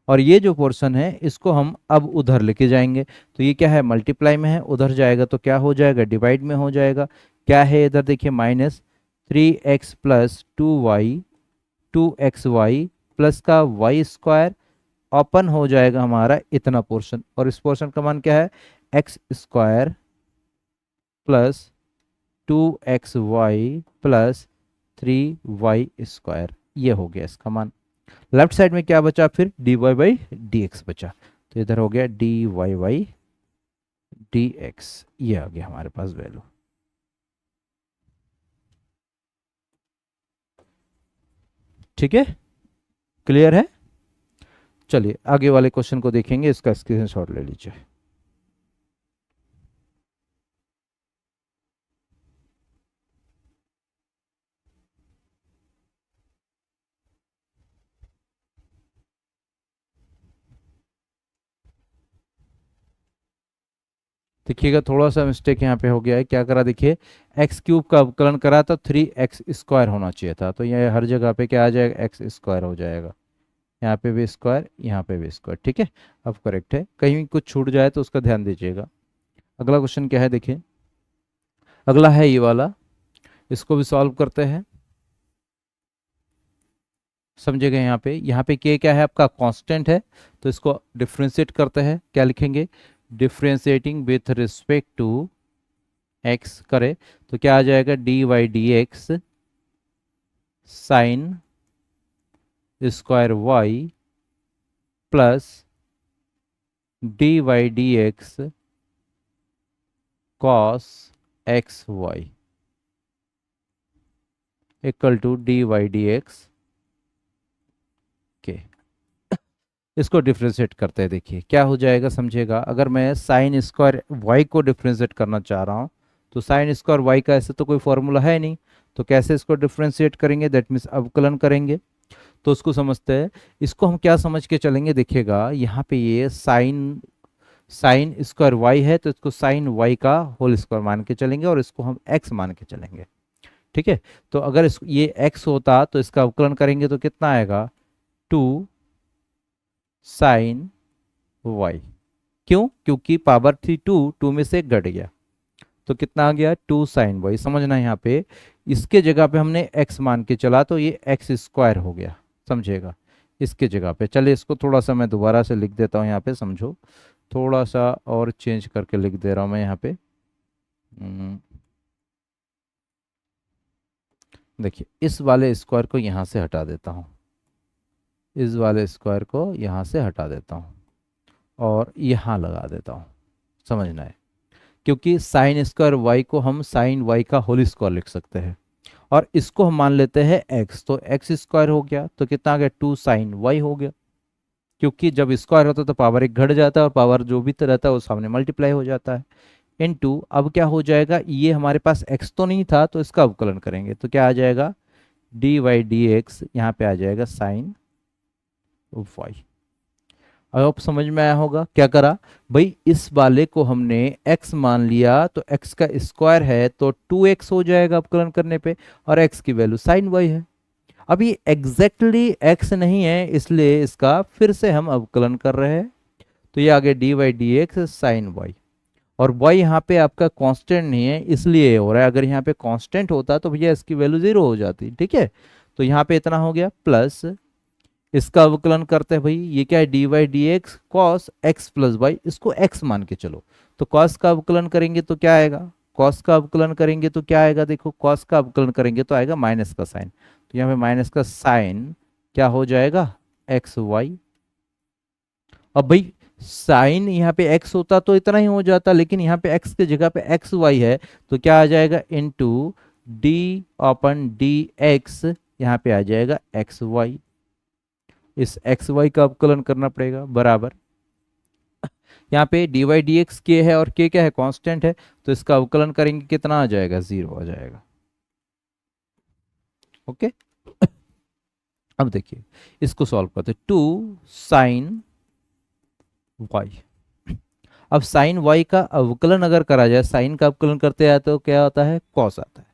और ये जो पोर्शन है इसको हम अब उधर लेके जाएंगे, तो ये क्या है, मल्टीप्लाई में है, उधर जाएगा तो क्या हो जाएगा, डिवाइड में हो जाएगा। क्या है इधर देखिए, -3x plus 2x y plus का वाई स्क्वायर, ओपन हो जाएगा हमारा इतना पोर्शन, और इस पोर्शन का मान क्या है, x square plus 2xy plus 3y square, ये हो गया इसका मान। लेफ्ट साइड में क्या बचा फिर, dy बाई डी एक्स बचा, तो इधर हो गया dy बाई डी एक्स, ये आ गया हमारे पास वैल्यू। ठीक है, क्लियर है। चलिए आगे वाले क्वेश्चन को देखेंगे, इसका स्क्रीनशॉट ले लीजिए। देखिएगा थोड़ा सा मिस्टेक यहाँ पे हो गया है, क्या करा देखिए, एक्स क्यूब का अवकलन करा तो 3x स्क्वायर होना चाहिए था, तो ये हर जगह पे क्या आ जाएगा, एक्स स्क्वायर हो जाएगा। यहाँ पे भी स्क्वायर, यहाँ पे भी स्क्वायर, ठीक है, अब करेक्ट है। कहीं कुछ छूट जाए तो उसका ध्यान दीजिएगा। अगला क्वेश्चन क्या है देखिए, अगला है ये वाला, इसको भी सॉल्व करते हैं। समझेगा, यहाँ पे के क्या है, आपका कांस्टेंट है, तो इसको डिफ्रेंशिएट करते हैं, क्या लिखेंगे, differentiating with respect to x करे तो क्या आ जाएगा, d y D x sine square y plus d y D x cos x y equal to d y D x के। इसको डिफ्रेंशिएट करते हैं, देखिए क्या हो जाएगा, समझिएगा, अगर मैं साइन स्क्वायर वाई को डिफ्रेंशिएट करना चाह रहा हूँ तो साइन स्क्वायर वाई का ऐसे तो कोई फॉर्मूला है नहीं, तो कैसे इसको डिफ्रेंशिएट करेंगे, दैट मीन्स अवकलन करेंगे। तो उसको समझते हैं, इसको हम क्या समझ के चलेंगे, देखिएगा यहाँ पे ये साइन साइन स्क्वायर वाई है तो इसको साइन वाई का होल स्क्वायर मान के चलेंगे, और इसको हम एक्स मान के चलेंगे। ठीक है, तो अगर ये एक्स होता तो इसका अवकलन करेंगे तो कितना आएगा, 2 साइन वाई। क्यों, क्योंकि पावर थी 2, 2 में से एक घट गया तो कितना आ गया, 2 साइन वाई। समझना यहाँ पे, इसके जगह पे हमने x मान के चला तो ये एक्स स्क्वायर हो गया, समझिएगा, इसके जगह पे। चलिए इसको थोड़ा सा मैं दोबारा से लिख देता हूँ यहाँ पे, समझो, थोड़ा सा और चेंज करके लिख दे रहा हूँ मैं यहाँ पे। देखिए इस वाले स्क्वायर को यहाँ से हटा देता हूँ, इस वाले स्क्वायर को यहाँ से हटा देता हूँ और यहाँ लगा देता हूँ, समझना है, क्योंकि साइन स्क्वायर वाई को हम साइन वाई का होल स्क्वायर लिख सकते हैं, और इसको हम मान लेते हैं एक्स, तो एक्स स्क्वायर हो गया तो कितना आ गया, 2 साइन वाई हो गया, क्योंकि जब स्क्वायर होता है तो पावर एक घट जाता है और पावर जो भी रहता है वो सामने मल्टीप्लाई हो जाता है। इनटू अब क्या हो जाएगा, ये हमारे पास एक्स तो नहीं था तो इसका अवकलन करेंगे तो क्या आ जाएगा, डी वाई डी एक्स, यहाँ पे आ जाएगा साइन वाई। अब आप समझ में आया होगा क्या करा भाई, इस वाले को हमने x मान लिया तो x का स्क्वायर है तो 2x हो जाएगा अवकलन करने पे, और x की वैल्यू साइन y है। अब ये एग्जैक्टली x नहीं है इसलिए इसका फिर से हम अवकलन कर रहे हैं, तो ये आगे d y D x sine y, और y यहाँ पे आपका कांस्टेंट नहीं है इसलिए ये हो रहा है, अगर यहाँ पे कांस्टेंट होता तो भैया इसकी वैल्यू 0 हो जाती। ठीक है, तो यहाँ पे इतना हो गया, प्लस इसका अवकलन करते हैं भाई, ये क्या है, d y D x cos x plus y, इसको x मान के चलो, तो कॉस का अवकलन करेंगे तो क्या आएगा, कॉस का अवकलन करेंगे तो क्या आएगा, देखो कॉस का अवकलन करेंगे तो आएगा माइनस का साइन, तो यहाँ पे माइनस का साइन क्या हो जाएगा, एक्स वाई। अब भाई साइन यहाँ पे x होता तो इतना ही हो जाता, लेकिन यहाँ पे x के जगह पे एक्स वाई है तो क्या आ जाएगा, into D upon D x यहाँ पे आ जाएगा एक्स वाई, इस एक्स वाई का अवकलन करना पड़ेगा बराबर, यहाँ पे डी वाई डी एक्स के है और के क्या है, कांस्टेंट है, तो इसका अवकलन करेंगे कितना आ जाएगा, 0 आ जाएगा। ओके, अब देखिए इसको सॉल्व करते, 2 sin y। अब साइन वाई का अवकलन अगर करा जाए, साइन का अवकलन करते हैं तो क्या होता है, कॉस आता है,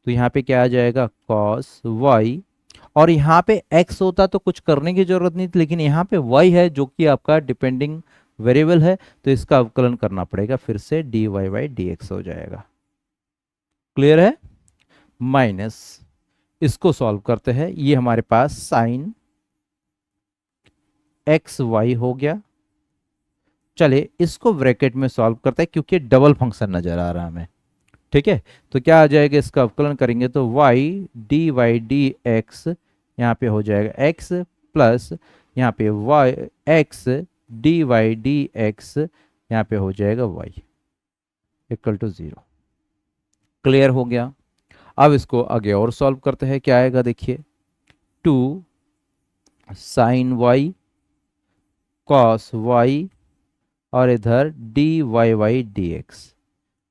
तो यहाँ पे क्या आ जाएगा, कॉस वाई। और यहाँ पे x होता तो कुछ करने की जरूरत नहीं थी, लेकिन यहाँ पे y है जो कि आपका डिपेंडिंग वेरिएबल है, तो इसका अवकलन करना पड़ेगा, फिर से d Y by D x हो जाएगा। क्लियर है, माइनस इसको सॉल्व करते हैं, ये हमारे पास साइन एक्स वाई हो गया। चलिए इसको ब्रैकेट में सॉल्व करते हैं क्योंकि डबल फंक्शन नजर आ रहा है हमें, ठीक है। तो क्या आ जाएगा, इसका अवकलन करेंगे तो y d y D x, यहाँ पे हो जाएगा x प्लस यहाँ पे y x d y D x, यहाँ पे हो जाएगा y इक्वल टू 0। क्लियर हो गया। अब इसको आगे और सॉल्व करते हैं, क्या आएगा देखिए, 2 sin y cos y और इधर d Y Y D x.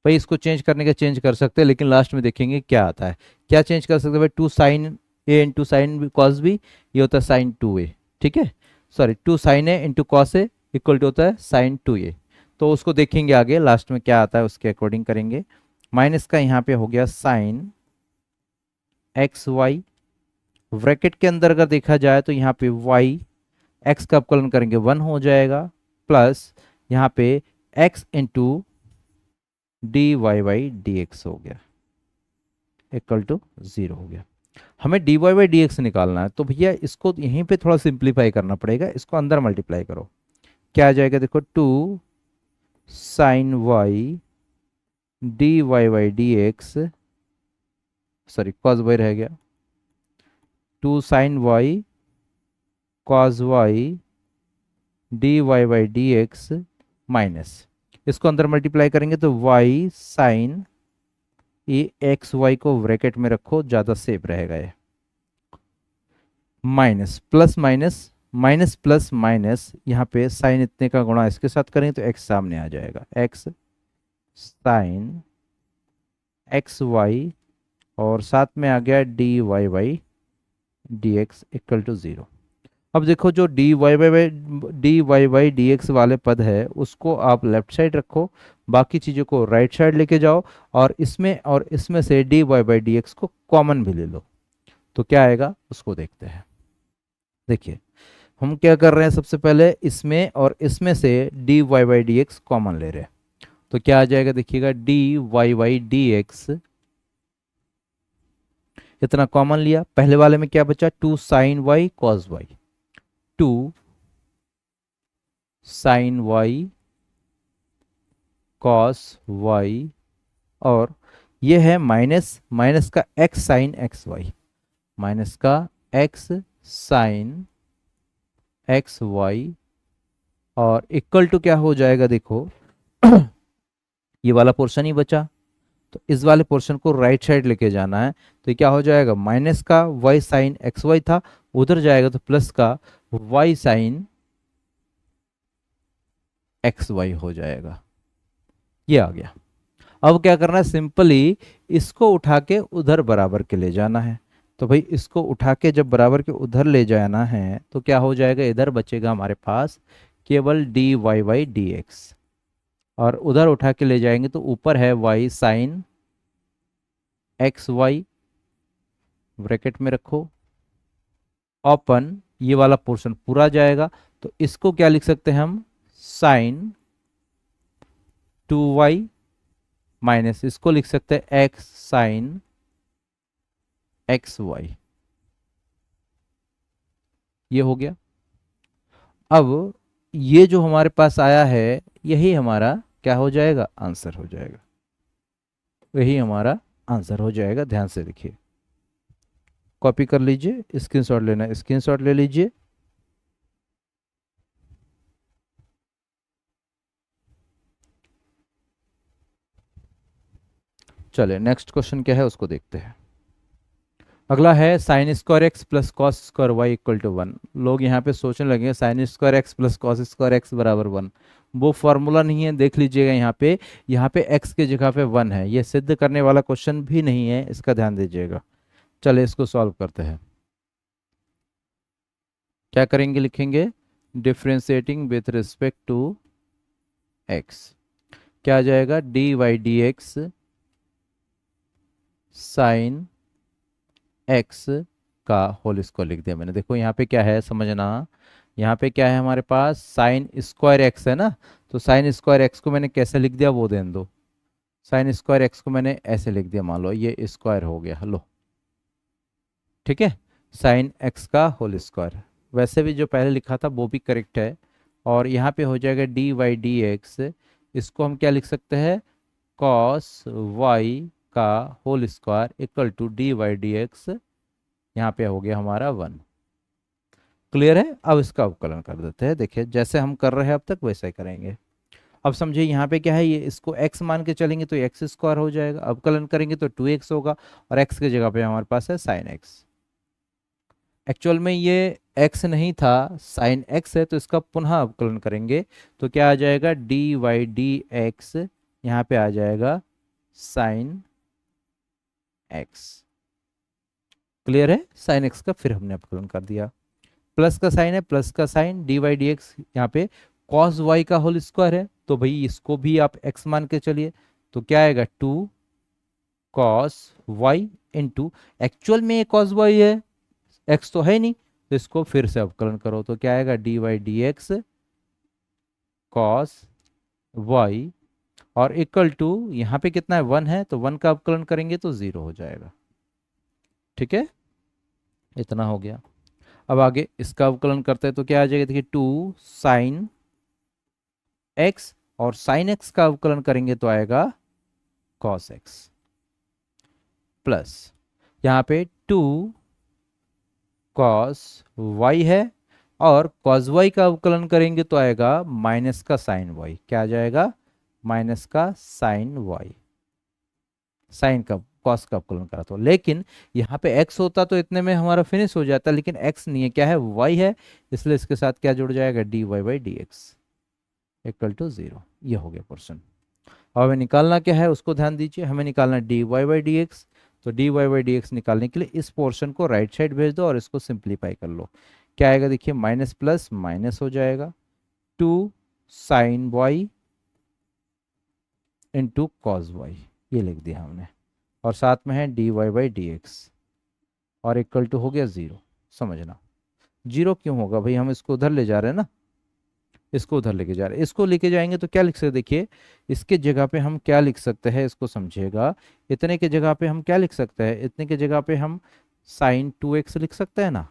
भाई इसको चेंज करने का चेंज कर सकते हैं, लेकिन लास्ट में देखेंगे क्या आता है। क्या चेंज कर सकते हैं भाई, 2 sin a into sine cos b, ये होता है sin 2a, ठीक है। Sorry, 2 sin a into cos a equal to होता है sin 2a। तो उसको देखेंगे आगे लास्ट में क्या आता है, उसके अकॉर्डिंग करेंगे। माइनस का यहाँ पे हो गया साइन एक्स वाई, ब्रैकेट के अंदर अगर देखा जाए तो यहाँ पे y x का अवकलन करेंगे 1 हो जाएगा, प्लस यहाँ पे x into d Y by D x हो गया इक्वल टू 0 हो गया। हमें d Y by D x निकालना है, तो भैया इसको यहीं पे थोड़ा सिंप्लीफाई करना पड़ेगा, इसको अंदर मल्टीप्लाई करो, क्या आ जाएगा देखो, 2 sin y d Y by D x, sorry cos y रह गया, 2 sin y cos y d Y by D x minus, इसको अंदर मल्टीप्लाई करेंगे तो y साइन, ये एक्स वाई को ब्रैकेट में रखो, ज़्यादा सेफ रहेगा ये, minus plus minus, minus plus minus, यहाँ पे साइन इतने का गुणा इसके साथ करेंगे तो x सामने आ जाएगा, x साइन एक्स वाई और साथ में आ गया d Y by D x equal to 0। अब देखो जो d Y by D x वाले पद है उसको आप लेफ्ट साइड रखो, बाकी चीज़ों को राइट साइड लेके जाओ, और इसमें से d Y by D x को कॉमन भी ले लो, तो क्या आएगा उसको देखते हैं। देखिए हम क्या कर रहे हैं, सबसे पहले इसमें और इसमें से d Y by D x common ले रहे हैं, तो क्या आ जाएगा देखिएगा, d Y by D x, इतना कॉमन लिया, पहले वाले में क्या बचा, 2 sin y cos y, 2 sin y cos y, और ये है माइनस, माइनस का x sine x y, minus का x साइन एक्स वाई, और इक्वल टू क्या हो जाएगा देखो, ये वाला पोर्शन ही बचा, तो इस वाले पोर्शन को राइट साइड लेके जाना है, तो ये क्या हो जाएगा, माइनस का y साइन एक्स वाई था, उधर जाएगा तो प्लस का y साइन एक्स वाई हो जाएगा, ये आ गया। अब क्या करना है, सिंपली इसको उठा के उधर बराबर के ले जाना है, तो भाई इसको उठा के जब बराबर के उधर ले जाना है तो क्या हो जाएगा, इधर बचेगा हमारे पास केवल d Y by D x, और उधर उठा के ले जाएंगे तो ऊपर है y sine x y, bracket में रखो, ओपन, ये वाला पोर्शन पूरा जाएगा, तो इसको क्या लिख सकते हैं हम, साइन 2y, माइनस इसको लिख सकते हैं x साइन एक्स वाई, ये हो गया। अब ये जो हमारे पास आया है यही हमारा क्या हो जाएगा, आंसर हो जाएगा, यही हमारा आंसर हो जाएगा। ध्यान से देखिए, कॉपी कर लीजिए, स्क्रीनशॉट लेना है स्क्रीनशॉट ले लीजिए। चलिए नेक्स्ट क्वेश्चन क्या है उसको देखते हैं। अगला है sine square x plus cos square y equal to one. लोग यहाँ पे सोचने लगे sine square x plus cos square x बराबर वन, वो फॉर्मूला नहीं है, देख लीजिएगा यहाँ पे एक्स की जगह पे वन है, ये सिद्ध करने वाला क्वेश्चन भी नहीं है, इसका ध्यान दीजिएगा। चलिए इसको सॉल्व करते हैं। क्या करेंगे, लिखेंगे differentiating with respect to x, क्या आ जाएगा d y D x sine x का होल स्क्वायर लिख दिया मैंने। देखो यहाँ पे क्या है समझना, यहाँ पे क्या है हमारे पास साइन स्क्वायर एक्स है ना, तो साइन स्क्वायर एक्स को मैंने कैसे लिख दिया वो देन दो। साइन स्क्वायर एक्स को मैंने ऐसे लिख दिया, मान लो ये स्क्वायर हो गया, लो ठीक है, साइन एक्स का होल स्क्वायर। वैसे भी जो पहले लिखा था वो भी करेक्ट है। और यहाँ पे हो जाएगा डी वाई डी एक्स, इसको हम क्या लिख सकते हैं, कॉस वाई का whole square equal to d y D x, यहाँ पे हो गया हमारा वन। क्लियर है। अब इसका अवकलन कर देते हैं, देखिए जैसे हम कर रहे हैं अब तक वैसा ही करेंगे। अब समझिए यहाँ पे क्या है, ये इसको x मान के चलेंगे तो एक्स स्क्वायर हो जाएगा, अवकलन करेंगे तो 2x होगा, और x की जगह पे हमारे पास है साइन x। एक्चुअल में ये x नहीं था, साइन x है, तो इसका पुनः अवकलन करेंगे तो क्या आ जाएगा डी वाई डी एक्स, यहाँ पे आ जाएगा साइन x। क्लियर है, साइन x का फिर हमने अवकलन कर दिया। प्लस का साइन है, प्लस का sine d y D x, यहाँ पे कॉस वाई का होल स्क्वायर है, तो भाई इसको भी आप x मान के चलिए, तो क्या आएगा 2 कॉस वाई इंटू, एक्चुअल में ये कॉस वाई है, x तो है नहीं, तो इसको फिर से अवकलन करो तो क्या आएगा d y D x cos y, और इक्वल टू यहाँ पे कितना है 1 है, तो 1 का अवकलन करेंगे तो 0 हो जाएगा। ठीक है, इतना हो गया। अब आगे इसका अवकलन करते हैं तो क्या आ जाएगा, देखिए 2 साइन एक्स, और साइन एक्स का अवकलन करेंगे तो आएगा कॉस एक्स, प्लस यहाँ पे 2 कॉस वाई है, और कॉस वाई का अवकलन करेंगे तो आएगा माइनस का साइन वाई, क्या आ जाएगा माइनस का साइन वाई, साइन का कॉस का अवकलन करा तो। लेकिन यहाँ पे x होता तो इतने में हमारा फिनिश हो जाता, लेकिन x नहीं है, क्या है y है, इसलिए इसके साथ क्या जुड़ जाएगा d Y by D x equal to 0। ये हो गया पोर्शन। अब हमें निकालना क्या है उसको ध्यान दीजिए, हमें निकालना d Y by D x, तो d Y by D x निकालने के लिए इस पोर्शन को राइट साइड भेज दो और इसको सिंप्लीफाई कर लो। क्या आएगा, देखिए माइनस प्लस माइनस हो जाएगा, 2 sine y into cos Y, ये लिख दिया हमने, और साथ में है d Y by D x, और इक्वल टू हो गया 0। समझना 0 क्यों होगा भाई, हम इसको उधर ले जा रहे हैं ना, इसको उधर लेके जा रहे हैं, इसको लेके जाएंगे तो क्या लिख सकते हैं, देखिए इसके जगह पे हम क्या लिख सकते हैं, इसको समझिएगा, इतने के जगह पे हम क्या लिख सकते हैं, इतने के जगह पे हम साइन 2x लिख सकते हैं ना,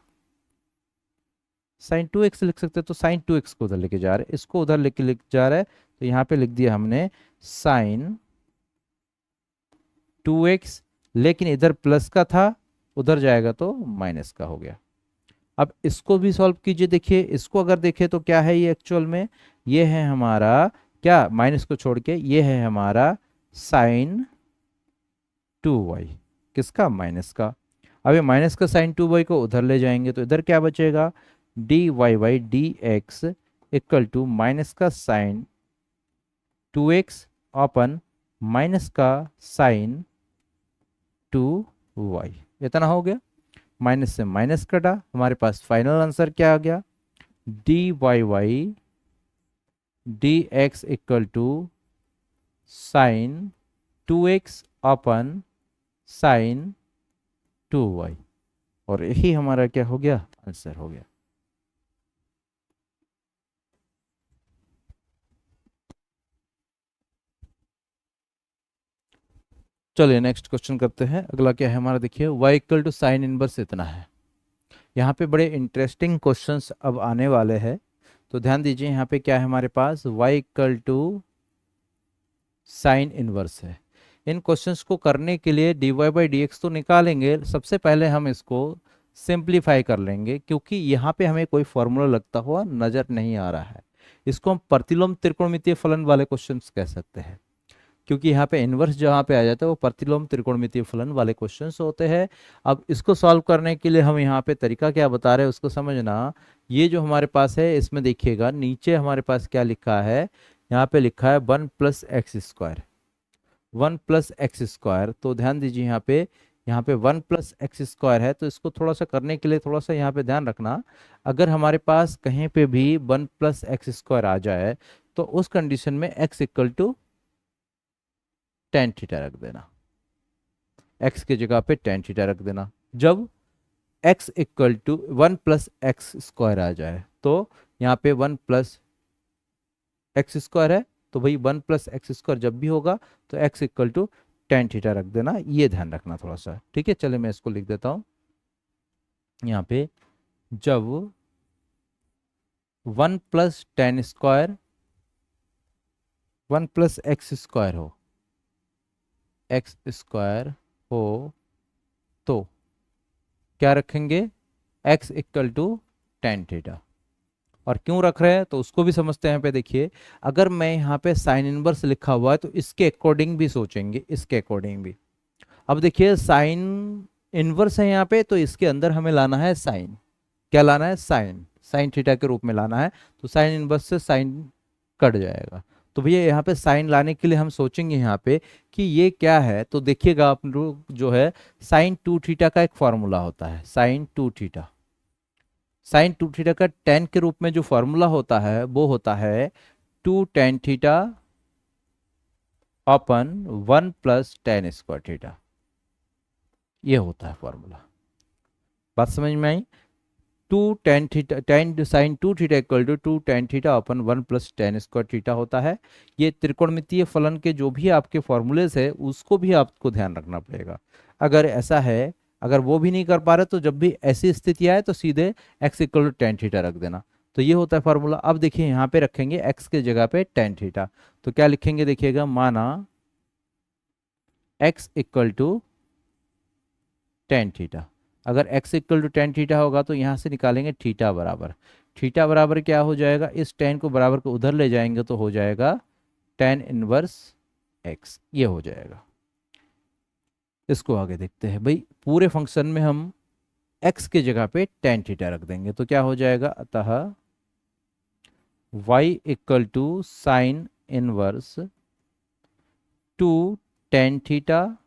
साइन 2x लिख सकते हैं, तो साइन 2x को उधर लेके जा रहे हैं, इसको उधर लेके लिख जा रहा है, तो यहाँ पे लिख दिया हमने साइन 2x, लेकिन इधर प्लस का था, उधर जाएगा तो माइनस का हो गया। अब इसको भी सॉल्व कीजिए, देखिए इसको अगर देखें तो क्या है, ये एक्चुअल में ये है हमारा क्या, माइनस को छोड़ के ये है हमारा साइन 2y, किसका, माइनस का। अब ये माइनस का साइन 2y को उधर ले जाएंगे तो इधर क्या बचेगा, D Y by D x equal to minus का साइन 2x अपन माइनस का साइन 2y, इतना हो गया। माइनस से माइनस कटा, हमारे पास फाइनल आंसर क्या आ गया, d Y Y D x equal to sine 2x upon sine 2y, और यही हमारा क्या हो गया, आंसर हो गया। चलिए नेक्स्ट क्वेश्चन करते हैं। अगला क्या है हमारा, देखिए y equal to sine inverse इतना है। यहाँ पे बड़े इंटरेस्टिंग क्वेश्चंस अब आने वाले हैं, तो ध्यान दीजिए यहाँ पे क्या है हमारे पास, y equal to sine inverse है। इन क्वेश्चंस को करने के लिए d Y by D x तो निकालेंगे, सबसे पहले हम इसको सिंप्लीफाई कर लेंगे, क्योंकि यहाँ पे हमें कोई फॉर्मूला लगता हुआ नजर नहीं आ रहा है। इसको हम प्रतिलोम त्रिकोणमितीय फलन वाले क्वेश्चंस कह सकते हैं, क्योंकि यहाँ पे इन्वर्स जहाँ पे आ जाता है वो प्रतिलोम त्रिकोणमितीय फलन वाले क्वेश्चंस होते हैं। अब इसको सॉल्व करने के लिए हम यहाँ पे तरीका क्या बता रहे हैं उसको समझना। ये जो हमारे पास है इसमें देखिएगा नीचे हमारे पास क्या लिखा है, यहाँ पे लिखा है 1+x²। 1+x², तो ध्यान दीजिए यहाँ पे 1+x² है, तो इसको थोड़ा सा करने के लिए थोड़ा सा यहाँ पे ध्यान रखना। अगर हमारे पास कहीं पे भी 1+x² आ जाए तो उस कंडीशन में x equal to tan theta रख देना, x की जगह पे टेन थीटा रख देना। जब x इक्वल टू 1+x² आ जाए तो यहाँ पे 1+x² है, तो भाई 1+x² जब भी होगा तो x equal to tan theta रख देना, ये ध्यान रखना थोड़ा सा। ठीक है, चलिए मैं इसको लिख देता हूँ यहाँ पे। जब 1+tan², 1+x² हो, x² हो तो क्या रखेंगे, x equal to tan theta. और क्यों रख रहे हैं तो उसको भी समझते हैं। यहाँ पे देखिए, अगर मैं यहाँ पे साइन इनवर्स लिखा हुआ है तो इसके अकॉर्डिंग भी सोचेंगे, इसके अकॉर्डिंग भी। अब देखिए साइन इनवर्स है यहाँ पे, तो इसके अंदर हमें लाना है साइन। क्या लाना है, साइन, साइन थीटा के रूप में लाना है। तो साइन इनवर्स से साइन कट जाएगा। तो भैया यहाँ पे साइन लाने के लिए हम सोचेंगे यहाँ पे कि ये क्या है। तो देखिएगा आप लोग जो है साइन 2 थीटा का एक फॉर्मूला होता है, साइन 2 थीटा। साइन 2 थीटा का टेन के रूप में जो फॉर्मूला होता है वो होता है 2 tan theta upon 1+tan² theta. ये होता है फॉर्मूला। बात समझ में आई। 2 tan theta, tan sine 2 theta equal to 2 tan theta upon 1+tan² theta होता है। ये त्रिकोणमितीय फलन के जो भी आपके फॉर्मूलेस है उसको भी आपको ध्यान रखना पड़ेगा। अगर ऐसा है, अगर वो भी नहीं कर पा रहे तो जब भी ऐसी स्थिति आए तो सीधे x equal to tan theta रख देना। तो ये होता है फॉर्मूला। अब देखिए यहाँ पे रखेंगे x के जगह पे टेन थीटा, तो क्या लिखेंगे देखिएगा, माना x equal to tan theta. अगर x equal to tan theta होगा तो यहाँ से निकालेंगे थीटा बराबर, थीटा बराबर क्या हो जाएगा, इस टेन को बराबर को उधर ले जाएंगे तो हो जाएगा टेन इनवर्स x, ये हो जाएगा। इसको आगे देखते हैं। भाई पूरे फंक्शन में हम x के जगह पे टेन थीटा रख देंगे तो क्या हो जाएगा, अतः y equal to sine inverse 2 tan theta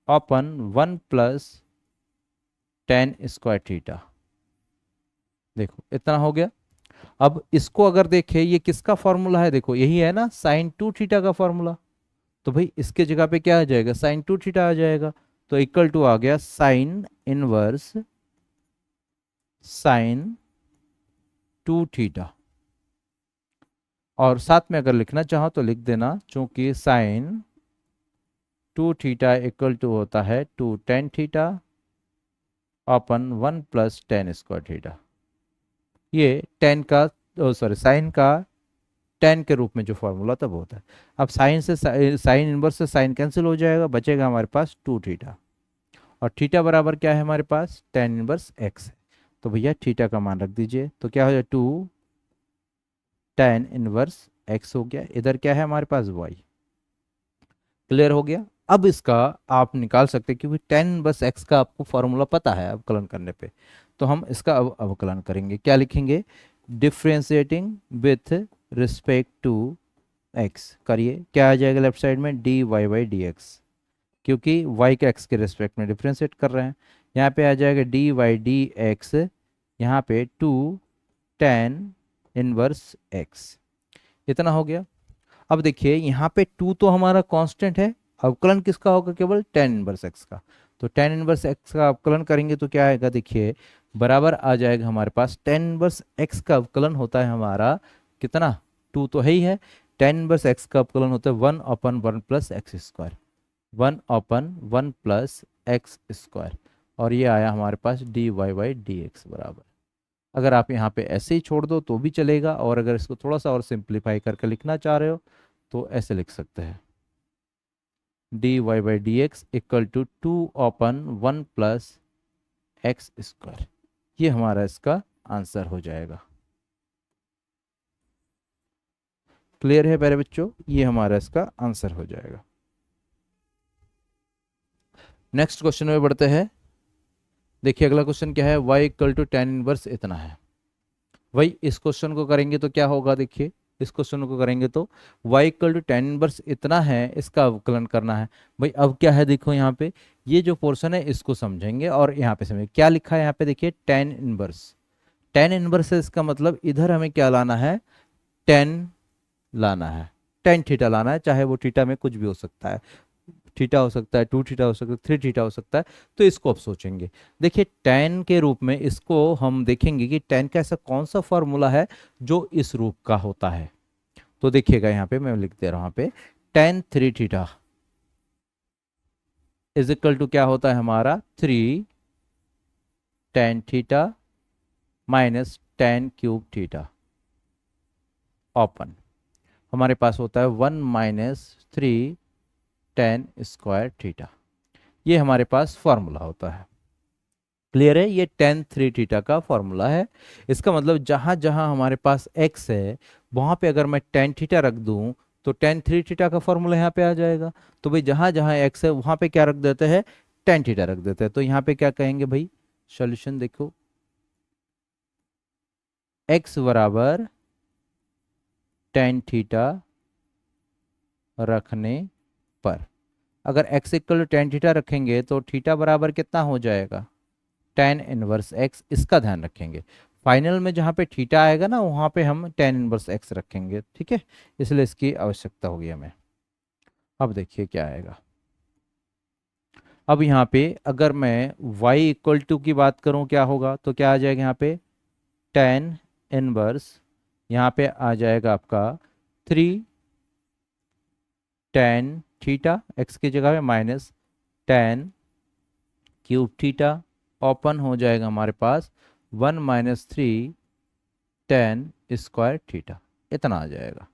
upon 1+tan² theta. देखो इतना हो गया। अब इसको अगर देखें ये किसका फॉर्मूला है, देखो यही है ना साइन 2 थीटा का फॉर्मूला। तो भाई इसके जगह पे क्या आ जाएगा, साइन 2 थीटा आ जाएगा। तो इक्वल टू आ गया साइन इनवर्स साइन 2 थीटा। और साथ में अगर लिखना चाहो तो लिख देना, चूंकि साइन 2 थीटा इक्वल टू होता है 2 tan theta upon 1+tan² theta. ये टेन का, सॉरी साइन का टेन के रूप में जो फॉर्मूला तब होता है। अब साइन से साइन इनवर्स से साइन कैंसिल हो जाएगा, बचेगा हमारे पास 2 थीटा। और थीटा बराबर क्या है हमारे पास, टेन इनवर्स एक्स है। तो भैया थीटा का मान रख दीजिए, तो क्या हो जाए 2 tan 1x हो गया। इधर क्या है हमारे पास y। क्लियर हो गया। अब इसका आप निकाल सकते हैं क्योंकि टेन बस एक्स का आपको फॉर्मूला पता है अवकलन करने पे। तो हम इसका अब अवकलन करेंगे, क्या लिखेंगे, differentiating with respect to x करिए, क्या आ जाएगा लेफ्ट साइड में, dy/dx, क्योंकि y के x के रिस्पेक्ट में डिफ्रेंशिएट कर रहे हैं। यहाँ पे आ जाएगा dy/dx, यहाँ पे 2 tan 1x। इतना हो गया। अब देखिए यहाँ पे 2 तो हमारा कांस्टेंट है, अवकलन किसका होगा, केवल टेन इनवर्स एक्स का। तो टेन इनवर्स एक्स का अवकलन करेंगे तो क्या आएगा, देखिए बराबर आ जाएगा हमारे पास, टेन इनवर्स एक्स का अवकलन होता है हमारा कितना, 2 तो है ही है। टेन इनवर्स एक्स का अवकलन होता है 1/1+x², 1/1+x²। और ये आया हमारे पास dy/dx बराबर। अगर आप यहाँ पे ऐसे ही छोड़ दो तो भी चलेगा, और अगर इसको थोड़ा सा और सिंप्लीफाई करके लिखना चाह रहे हो तो ऐसे लिख सकते हैं, dy/dx इक्वल टू 2/1+x²। ये हमारा इसका आंसर हो जाएगा। क्लियर है प्यारे बच्चों, ये हमारा इसका आंसर हो जाएगा। नेक्स्ट क्वेश्चन में बढ़ते हैं। देखिए अगला क्वेश्चन क्या है, y equal to tan inverse इतना है। वही इस क्वेश्चन को करेंगे तो क्या होगा, देखिए इस क्वेश्चन को करेंगे तो y equal to tan inverse इतना है, इसका अवकलन करना है। भाई अब क्या है, देखो यहाँ पे ये जो पोर्शन है इसको समझेंगे और यहाँ पे समझेंगे क्या लिखा है यहाँ पे। देखिए टेन इनवर्स, टेन इनवर्स है, इसका मतलब इधर हमें क्या लाना है, टेन लाना है, टेन थीटा लाना है, चाहे वो थीटा में कुछ भी हो सकता है, थीटा हो सकता है, टू थीटा हो सकता है, थ्री थीटा हो सकता है। तो इसको अब सोचेंगे। देखिए टेन के रूप में इसको हम देखेंगे कि टेन का ऐसा कौन सा फॉर्मूला है जो इस रूप का होता है। तो देखिएगा यहाँ पे मैं लिख दे रहा हूँ, यहाँ पे tan three theta is equal to क्या होता है हमारा, three tan theta minus tan cube theta open, हमारे पास होता है one minus three tan square theta. ये हमारे पास फॉर्मूला होता है। क्लियर है, ये टेन थ्री थीटा का फॉर्मूला है। इसका मतलब जहां जहां हमारे पास x है वहां पे अगर मैं टेन थीटा रख दूं तो टेन थ्री थीटा का फॉर्मूला यहाँ पे आ जाएगा। तो भाई जहां जहां x है वहां पे क्या रख देते हैं, टेन थीटा रख देते हैं। तो यहाँ पे क्या कहेंगे भाई, सॉल्यूशन देखो, x बराबर टेन थीटा रखने पर, अगर x equal to tan theta रखेंगे तो थीटा बराबर कितना हो जाएगा, टेन इनवर्स x, इसका ध्यान रखेंगे। फाइनल में जहाँ पे थीटा आएगा ना वहाँ पे हम टेन इनवर्स x रखेंगे, ठीक है, इसलिए इसकी आवश्यकता होगी हमें। अब देखिए क्या आएगा। अब यहाँ पे अगर मैं y इक्वल टू की बात करूँ क्या होगा, तो क्या आ जाएगा यहाँ पे, टेन इनवर्स, यहाँ पे आ जाएगा आपका थ्री टेन थीटा x की जगह में minus tan cube theta open हो जाएगा हमारे पास one minus three tan square theta, इतना आ जाएगा।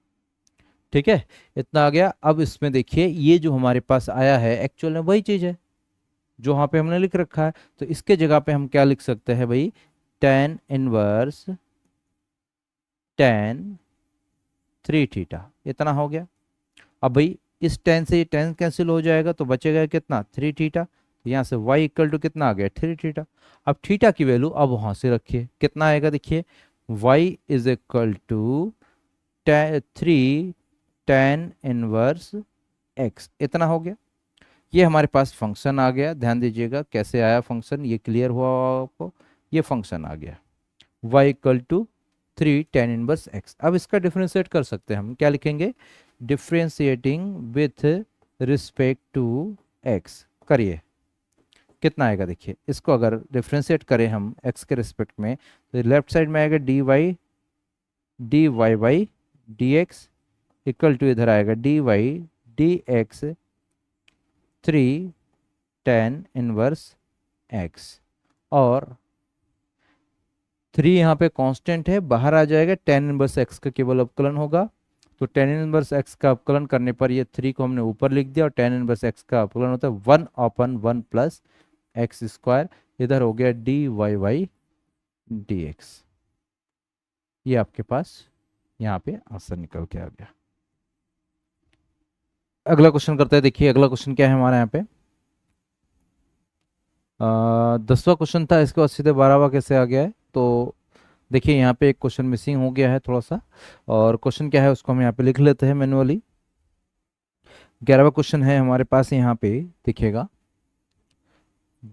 ठीक है, इतना आ गया। अब इसमें देखिए ये जो हमारे पास आया है एक्चुअल में वही चीज़ है जो वहाँ पे हमने लिख रखा है। तो इसके जगह पे हम क्या लिख सकते हैं भाई, tan inverse tan three theta, इतना हो गया। अब भाई इस टेन से ये टेन कैंसिल हो जाएगा तो बचेगा कितना, थ्री थीटा। यहाँ से y इक्वल टू कितना आ गया, थ्री थीटा। अब थीटा की वैल्यू अब वहाँ से रखिए, कितना आएगा देखिए, y is equal to three tan inverse x, इतना हो गया। ये हमारे पास फंक्शन आ गया, ध्यान दीजिएगा कैसे आया फंक्शन, ये क्लियर हुआ आपको, ये फंक्शन आ गया y equal to three tan inverse x। अब इसका डिफ्रेंशिएट कर सकते हैं हम, क्या लिखेंगे, differentiating with respect to x, करिए कितना आएगा। देखिए इसको अगर डिफ्रेंशिएट करें हम x के रिस्पेक्ट में तो लेफ्ट साइड में आएगा dy by dx equal to इधर आएगा dy dx three tan inverse x, और थ्री यहाँ पे कांस्टेंट है, बाहर आ जाएगा, टेन इनवर्स x का केवल अवकलन होगा। तो टेन इनवर्स x का अवकलन करने पर ये थ्री को हमने ऊपर लिख दिया और टेन इनवर्स x का अवकलन होता है one upon one plus x square, इधर हो गया dy बाई dx। ये आपके पास यहाँ पे आंसर निकल के आ गया। अगला क्वेश्चन करते हैं। देखिए अगला क्वेश्चन क्या है हमारे यहाँ पे, 10वां क्वेश्चन था, इसके बाद सीधे 12वां कैसे आ गया है। तो देखिए यहाँ पे एक क्वेश्चन मिसिंग हो गया है थोड़ा सा, और क्वेश्चन क्या है उसको हम यहाँ पे लिख लेते हैं मैनुअली। 11वां क्वेश्चन है हमारे पास यहाँ पे, देखिएगा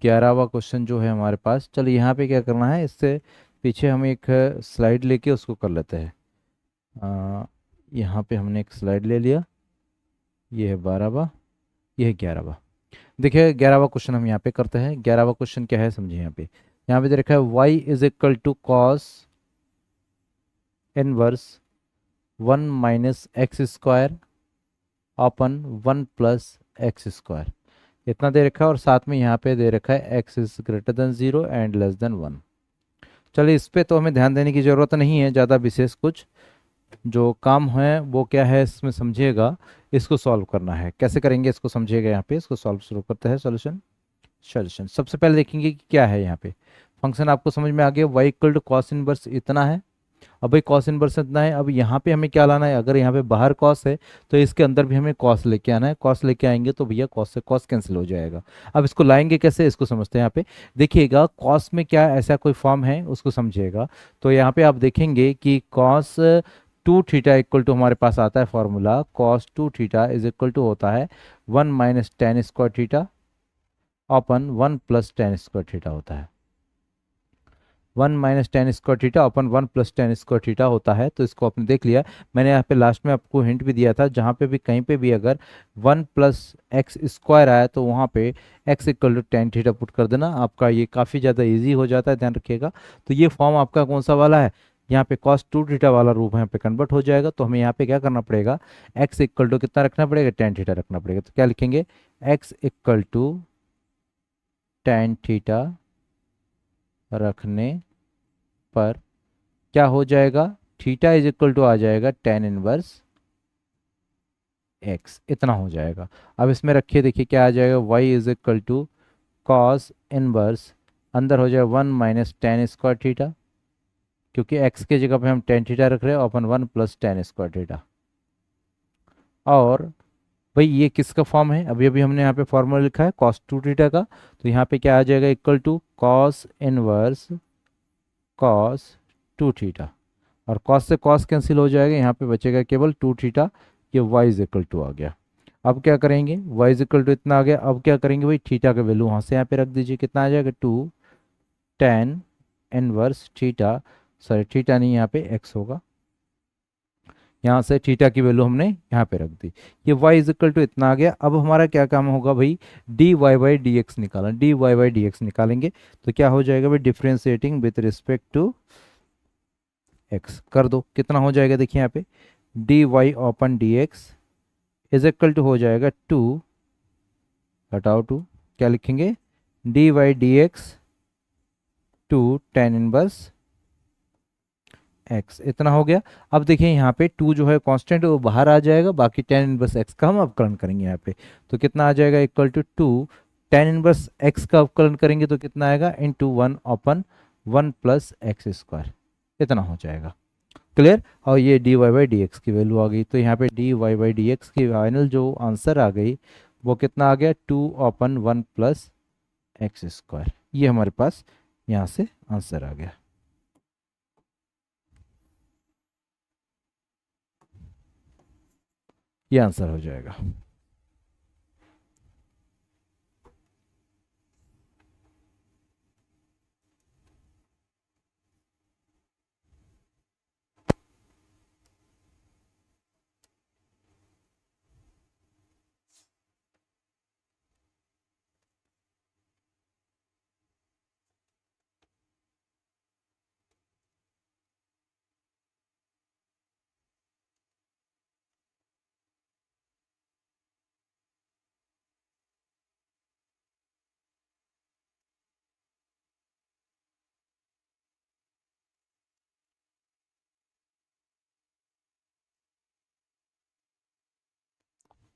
11वां क्वेश्चन जो है हमारे पास, चलिए यहाँ पे क्या करना है, इससे पीछे हम एक स्लाइड लेके उसको कर लेते हैं। यहाँ पे हमने एक स्लाइड ले लिया, ये है 12वां, ये है 11वां। देखिए 11वां क्वेश्चन हम यहाँ पे करते हैं। 11वां क्वेश्चन क्या है समझिए, यहाँ पे दे रखा है y is equal to cos inverse one minus x square upon one plus x square, इतना दे रखा है, और साथ में यहाँ पे दे रखा है x is greater than 0 and less than 1। चलिए इस पे तो हमें ध्यान देने की ज़रूरत नहीं है ज़्यादा विशेष, कुछ जो काम है वो क्या है इसमें समझिएगा, इसको सॉल्व करना है। कैसे करेंगे इसको समझिएगा, यहाँ पे इसको सॉल्व शुरू करते हैं। सॉल्यूशन सबसे पहले देखेंगे कि क्या है यहाँ पे फंक्शन, आपको समझ में आ गया y equal to cos inverse इतना है, अब भाई कॉस इनवर्स इतना है, अब यहाँ पे हमें क्या लाना है, अगर यहाँ पे बाहर कॉस है तो इसके अंदर भी हमें कॉस लेके आना है, कॉस लेके आएंगे तो भैया कॉस से कॉस कैंसिल हो जाएगा। अब इसको लाएंगे कैसे, इसको समझते हैं। यहाँ पे देखिएगा कॉस में क्या ऐसा कोई फॉर्म है उसको समझिएगा। तो यहाँ पे आप देखेंगे कि cos two theta equal to हमारे पास आता है formula, cos two theta is equal to होता है 1 - tan² थीटा अपन 1 + tan² थीटा होता है। 1 - tan² थीटा अपन 1 + tan² थीटा होता है। तो इसको आपने देख लिया। मैंने यहाँ पे लास्ट में आपको हिंट भी दिया था, जहाँ पे भी कहीं पे भी अगर 1 + x² आया तो वहाँ पे x = tan थीटा पुट कर देना, आपका ये काफ़ी ज़्यादा इजी हो जाता है, ध्यान रखिएगा। तो ये फॉर्म आपका कौन सा वाला है, यहाँ पे cos 2 थीटा वाला रूप यहाँ पे कन्वर्ट हो जाएगा। तो हमें यहाँ पे क्या करना पड़ेगा, x = कितना रखना पड़ेगा, tan थीटा रखना पड़ेगा। तो क्या लिखेंगे, x = tan थीटा रखने पर क्या हो जाएगा, थीटा इज इक्वल टू आ जाएगा tan−1 x, इतना हो जाएगा। अब इसमें रखिए, देखिए क्या आ जाएगा, y is equal to cos inverse, अंदर हो जाएगा 1 - tan²थीटा, क्योंकि x के जगह पे हम tan थीटा रख रहे हैं, अपन 1 + tan²थीटा। और भाई ये किसका फॉर्म है, अभी अभी हमने यहाँ पे फॉर्मूला लिखा है cos 2 थीटा का। तो यहाँ पे क्या आ जाएगा, equal to cos inverse cos 2 theta, और cos से cos कैंसिल हो जाएगा, यहाँ पे बचेगा केवल 2 थीटा। ये y इज इक्वल टू आ गया। अब क्या करेंगे, y इज इक्वल टू इतना आ गया। अब क्या करेंगे भाई, थीटा का वैल्यू वहाँ से यहाँ पे रख दीजिए, कितना आ जाएगा 2 tan−1 थीटा, सॉरी थीटा नहीं, यहाँ पे x होगा। यहाँ से थीटा की वैल्यू हमने यहाँ पे रख दी, ये y इज इक्वल टू इतना आ गया। अब हमारा क्या काम होगा भाई, dy/dx निकालना, dy/dx निकालेंगे तो क्या हो जाएगा भाई, differentiating with respect to x कर दो, कितना हो जाएगा, देखिए यहाँ पे dy/dx इज इक्वल टू हो जाएगा 2, हटाओ 2, क्या लिखेंगे, dy/dx 2 tan−1 x, इतना हो गया। अब देखिए यहाँ पे 2 जो है कांस्टेंट वो बाहर आ जाएगा, बाकी tan−1 x का हम अवकलन करेंगे यहाँ पे। तो कितना आ जाएगा, इक्वल टू 2 tan−1 x का अवकलन करेंगे तो कितना आएगा, × 1/1 + x², इतना हो जाएगा। क्लियर। और ये dy/dx की वैल्यू आ गई। तो यहाँ पे dy/dx की फाइनल जो आंसर आ गई वो कितना आ गया, 2/1 + x²। ये हमारे पास यहाँ से आंसर आ गया। ये आंसर हो जाएगा।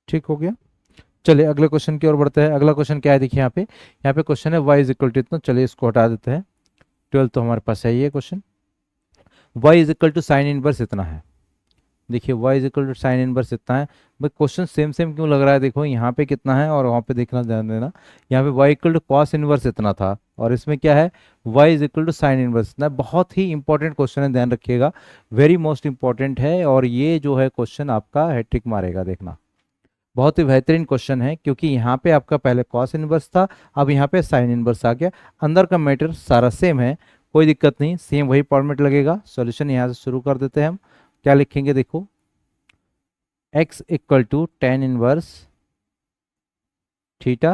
ठीक हो गया। चलिए अगले क्वेश्चन की ओर बढ़ते हैं। अगला क्वेश्चन क्या है, देखिए यहाँ पे क्वेश्चन है y इज इक्वल टू इतना, चलिए इसको हटा देते हैं। 12 तो हमारे पास है ये question, y is equal to sine inverse इतना है। देखिए y is equal to sine inverse इतना है। भाई क्वेश्चन सेम सेम क्यों लग रहा है, देखो यहाँ पे कितना है और वहाँ पे देखना, ध्यान देना। यहाँ पे y equal to cos inverse इतना था और इसमें क्या है, y is equal to sine inverse इतना। बहुत ही इंपॉर्टेंट क्वेश्चन है, ध्यान रखिएगा, वेरी मोस्ट इंपॉर्टेंट है। और ये जो है क्वेश्चन आपका हैट्रिक मारेगा, देखना बहुत ही बेहतरीन क्वेश्चन है, क्योंकि यहाँ पे आपका पहले कॉस इनवर्स था, अब यहाँ पे साइन इनवर्स आ गया। अंदर का मैटर सारा सेम है, कोई दिक्कत नहीं, सेम वही फॉर्मेट लगेगा। सॉल्यूशन यहाँ से शुरू कर देते हैं हम। क्या लिखेंगे, देखो x equal to tan−1 theta,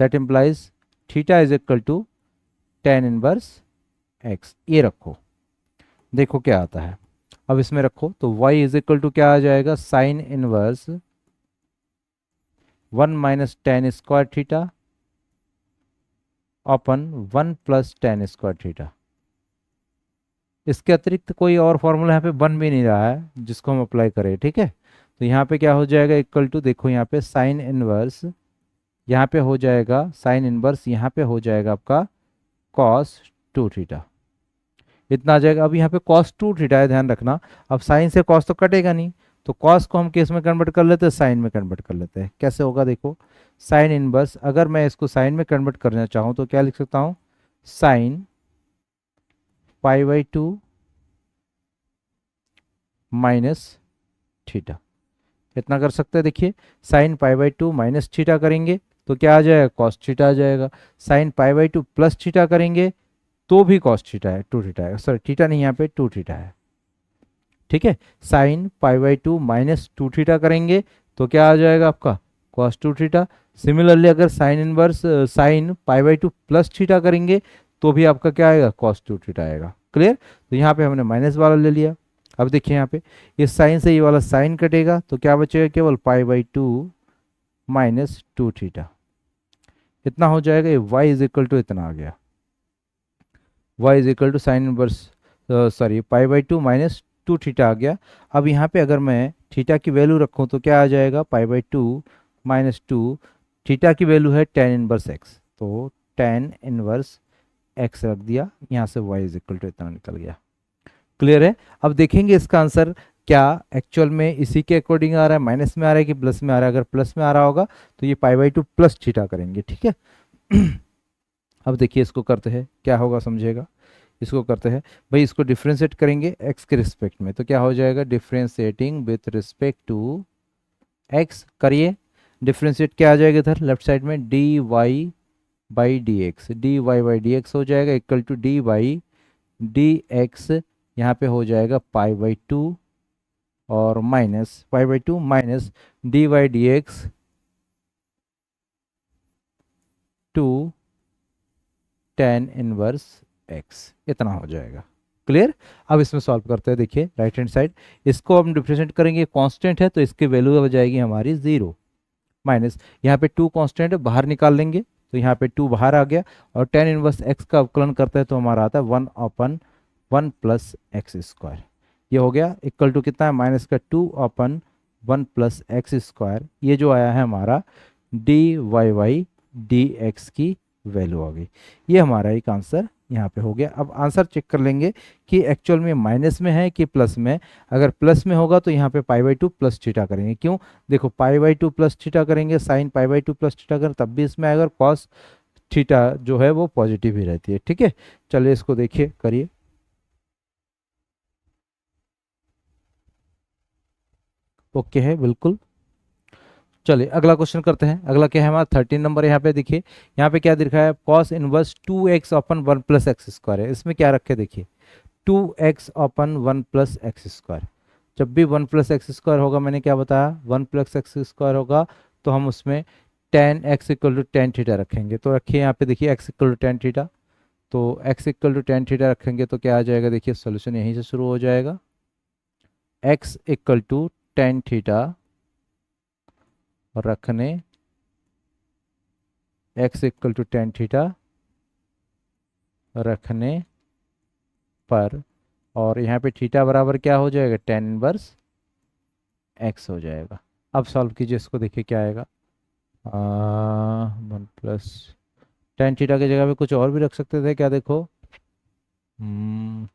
that implies theta is equal to tan−1 x, ये रखो, देखो क्या आता है। अब इसमें रखो तो y इज इक्वल टू क्या आ जाएगा, साइन इनवर्स 1 - tan² थीटा अपन 1 + tan² थीटा। इसके अतिरिक्त कोई और फॉर्मूला यहाँ पे बन भी नहीं रहा है जिसको हम अप्लाई करें, ठीक है। तो यहाँ पे क्या हो जाएगा, इक्वल टू, देखो यहाँ पे साइन इनवर्स, यहाँ पे हो जाएगा साइन इनवर्स, यहाँ पे हो जाएगा आपका cos 2 थीटा। इतना आ जाएगा। अब यहाँ पे कॉस टू थीटा है, ध्यान रखना। अब साइन से कॉस तो कटेगा नहीं, तो कॉस को हम किस में कन्वर्ट कर लेते हैं, साइन में कन्वर्ट कर लेते हैं। कैसे होगा देखो, साइन इनवर्स, अगर मैं इसको साइन में कन्वर्ट करना चाहूँ तो क्या लिख सकता हूँ, साइन पाई/2 माइनस थीटा। इतना कर सकते हैं। देखिए साइन पाई/2 माइनस थीटा करेंगे तो क्या आ जाएगा, कॉस थीटा आ जाएगा। साइन पाई/2 प्लस थीटा करेंगे तो भी कॉस थीटा है, टू थीटा है, सॉरी थीटा नहीं, यहाँ पे टू थीटा है। ठीक है, साइन पाई/2 माइनस टू थीटा करेंगे तो क्या आ जाएगा आपका, कॉस टू थीटा। सिमिलरली अगर साइन इनवर्स साइन पाई/2 प्लस थीटा करेंगे तो भी आपका क्या आएगा, कॉस टू थीटा आएगा। क्लियर। तो यहाँ पे हमने माइनस वाला ले लिया। अब देखिए यहाँ पे इस साइन से ये वाला साइन कटेगा तो क्या बचेगा, केवल पाई/2 माइनस टू थीटा। इतना हो जाएगा, ये y इज इक्वल टू इतना आ गया, y is equal to sine inverse sorry पाई/2 माइनस टू थीटा आ गया। अब यहाँ पे अगर मैं थीटा की वैल्यू रखूँ तो क्या आ जाएगा, पाई/2 माइनस टू, थीटा की वैल्यू है टेन इनवर्स एक्स, तो टेन इनवर्स एक्स रख दिया, यहाँ से y इज इक्वल टू इतना निकल गया। क्लियर है। अब देखेंगे इसका आंसर क्या एक्चुअल में इसी के अकॉर्डिंग आ रहा है, माइनस में आ रहा है कि प्लस में आ रहा है। अगर प्लस में आ रहा होगा तो ये पाई/2 प्लस थीटा करेंगे। ठीक है। अब देखिए इसको करते हैं, क्या होगा समझेगा। इसको करते हैं भाई, इसको डिफ्रेंशिएट करेंगे एक्स के रिस्पेक्ट में तो क्या हो जाएगा, differentiating with respect to x करिए। डिफ्रेंशिएट क्या आ जाएगा इधर लेफ्ट साइड में, d Y by D x, d Y by D x हो जाएगा equal to d by D x, यहाँ पे हो जाएगा पाई/2 और माइनस पाई/2 minus d y D x two tan inverse x, इतना हो जाएगा। क्लियर। अब इसमें सॉल्व करते हैं। देखिए राइट हैंड साइड, इसको हम डिफरेंशिएट करेंगे, कांस्टेंट है तो इसकी वैल्यू हो जाएगी हमारी 0, माइनस यहाँ पे टू कांस्टेंट है, बाहर निकाल लेंगे तो यहाँ पे टू बाहर आ गया, और टेन इनवर्स एक्स का अवकलन करते हैं तो हमारा आता है 1/1 प्लस एक्स स्क्वायर। ये हो गया इक्वल टू कितना है, माइनस का 2/1 प्लस एक्स स्क्वायर। ये जो आया है हमारा d Y Y D x की वैल्यू आ गई। ये हमारा एक आंसर यहाँ पे हो गया। अब आंसर चेक कर लेंगे कि एक्चुअल में माइनस में है कि प्लस में। अगर प्लस में होगा तो यहाँ पे पाई/2 प्लस थीटा करेंगे। क्यों, देखो पाई/2 प्लस थीटा करेंगे, साइन पाई/2 प्लस थीटा करें तब भी इसमें अगर कॉस थीटा जो है वो पॉजिटिव ही रहती है। ठीक है, चलिए इसको देखिए करिए। ओके है बिल्कुल। चलिए अगला क्वेश्चन करते हैं। अगला क्या है हमारा 13 नंबर। यहाँ पे देखिए, यहाँ पे क्या दिखा है, cos inverse 2x/1 plus x square है। इसमें क्या रखे देखिए, 2x/1 प्लस एक्स स्क्वायर। जब भी 1 प्लस एक्स स्क्वायर होगा, मैंने क्या बताया, 1 प्लस एक्स स्क्वायर होगा तो हम उसमें tan x equal to tan theta रखेंगे। तो रखिए यहाँ पे देखिए x equal to tan theta, तो x equal to tan theta रखेंगे तो क्या आ जाएगा, देखिए सोल्यूशन यहीं से शुरू हो जाएगा। x equal to tan theta रखने, x equal to tan theta रखने पर, और यहाँ पे थीटा बराबर क्या हो जाएगा, टेन इनवर्स एक्स हो जाएगा। अब सॉल्व कीजिए इसको, देखिए क्या आएगा, 1 प्लस टेन थीटा की जगह पे कुछ और भी रख सकते थे क्या, देखो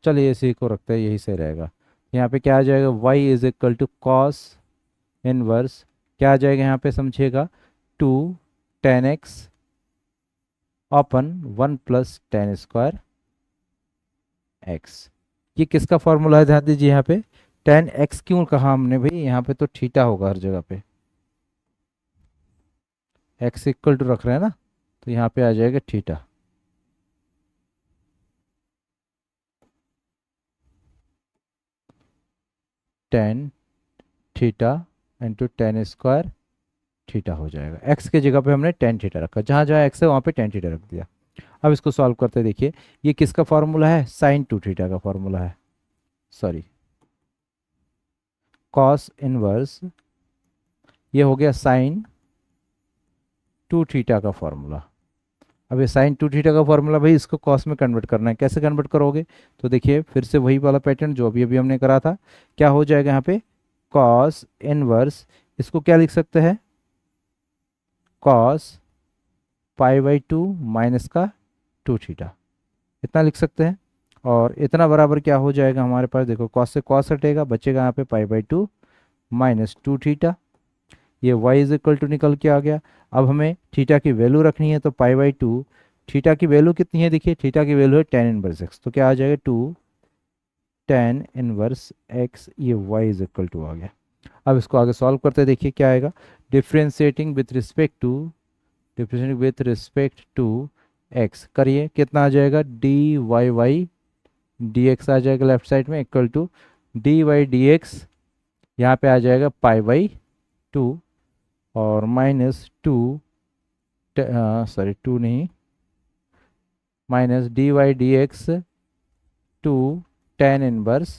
चलिए इसी को रखते हैं, यही सही रहेगा। यहाँ पे क्या आ जाएगा, y is equal to cos inverse, क्या आ जाएगा यहाँ पे समझिएगा, 2 tan x upon 1 plus tan square x. ये किसका फॉर्मूला है, ध्यान दीजिए यहाँ पे टेन एक्स क्यों कहा हमने भाई, यहाँ पे तो थीटा होगा हर जगह पे, एक्स इक्वल टू रख रहे हैं ना, तो यहाँ पे आ जाएगा theta. Tan theta into ten square theta हो जाएगा। एक्स के जगह पे हमने टेन थीटा रखा, जहाँ जहाँ एक्स है वहाँ पे टेन थीटा रख दिया। अब इसको सॉल्व करते देखिए, ये किसका फॉर्मूला है, साइन टू थीटा का फॉर्मूला है, सॉरी कॉस इनवर्स, ये हो गया साइन टू थीटा का फॉर्मूला। अब ये साइन टू थीटा का फॉर्मूला भाई इसको कॉस में कन्वर्ट करना है, कैसे कन्वर्ट करोगे, तो देखिए फिर से वही वाला पैटर्न जो अभी अभी हमने करा था। क्या हो जाएगा यहाँ पे, कॉस इनवर्स, इसको क्या लिख सकते हैं, कॉस पाई/2 माइनस का टू थीटा, इतना लिख सकते हैं। और इतना बराबर क्या हो जाएगा हमारे पास, देखो कॉस से कॉस हटेगा, बचेगा यहाँ पे पाई by to minus two theta. ये y इज इक्वल टू निकल के आ गया। अब हमें थीटा की वैल्यू रखनी है, तो पाई बाई टू, थीटा की वैल्यू कितनी है, देखिए थीटा की वैल्यू है टेन इनवर्स एक्स, तो क्या आ जाएगा टू टेन इनवर्स एक्स, ये y इज इक्वल टू आ गया। अब इसको आगे सॉल्व करते हैं, देखिए क्या आएगा, differentiating with respect to x करिए, कितना आ जाएगा, d Y Y D x आ जाएगा लेफ्ट साइड में, equal to d y D x, यहाँ पे आ जाएगा पाई बाई टू और माइनस टू, सॉरी टू नहीं, minus d y D x two tan inverse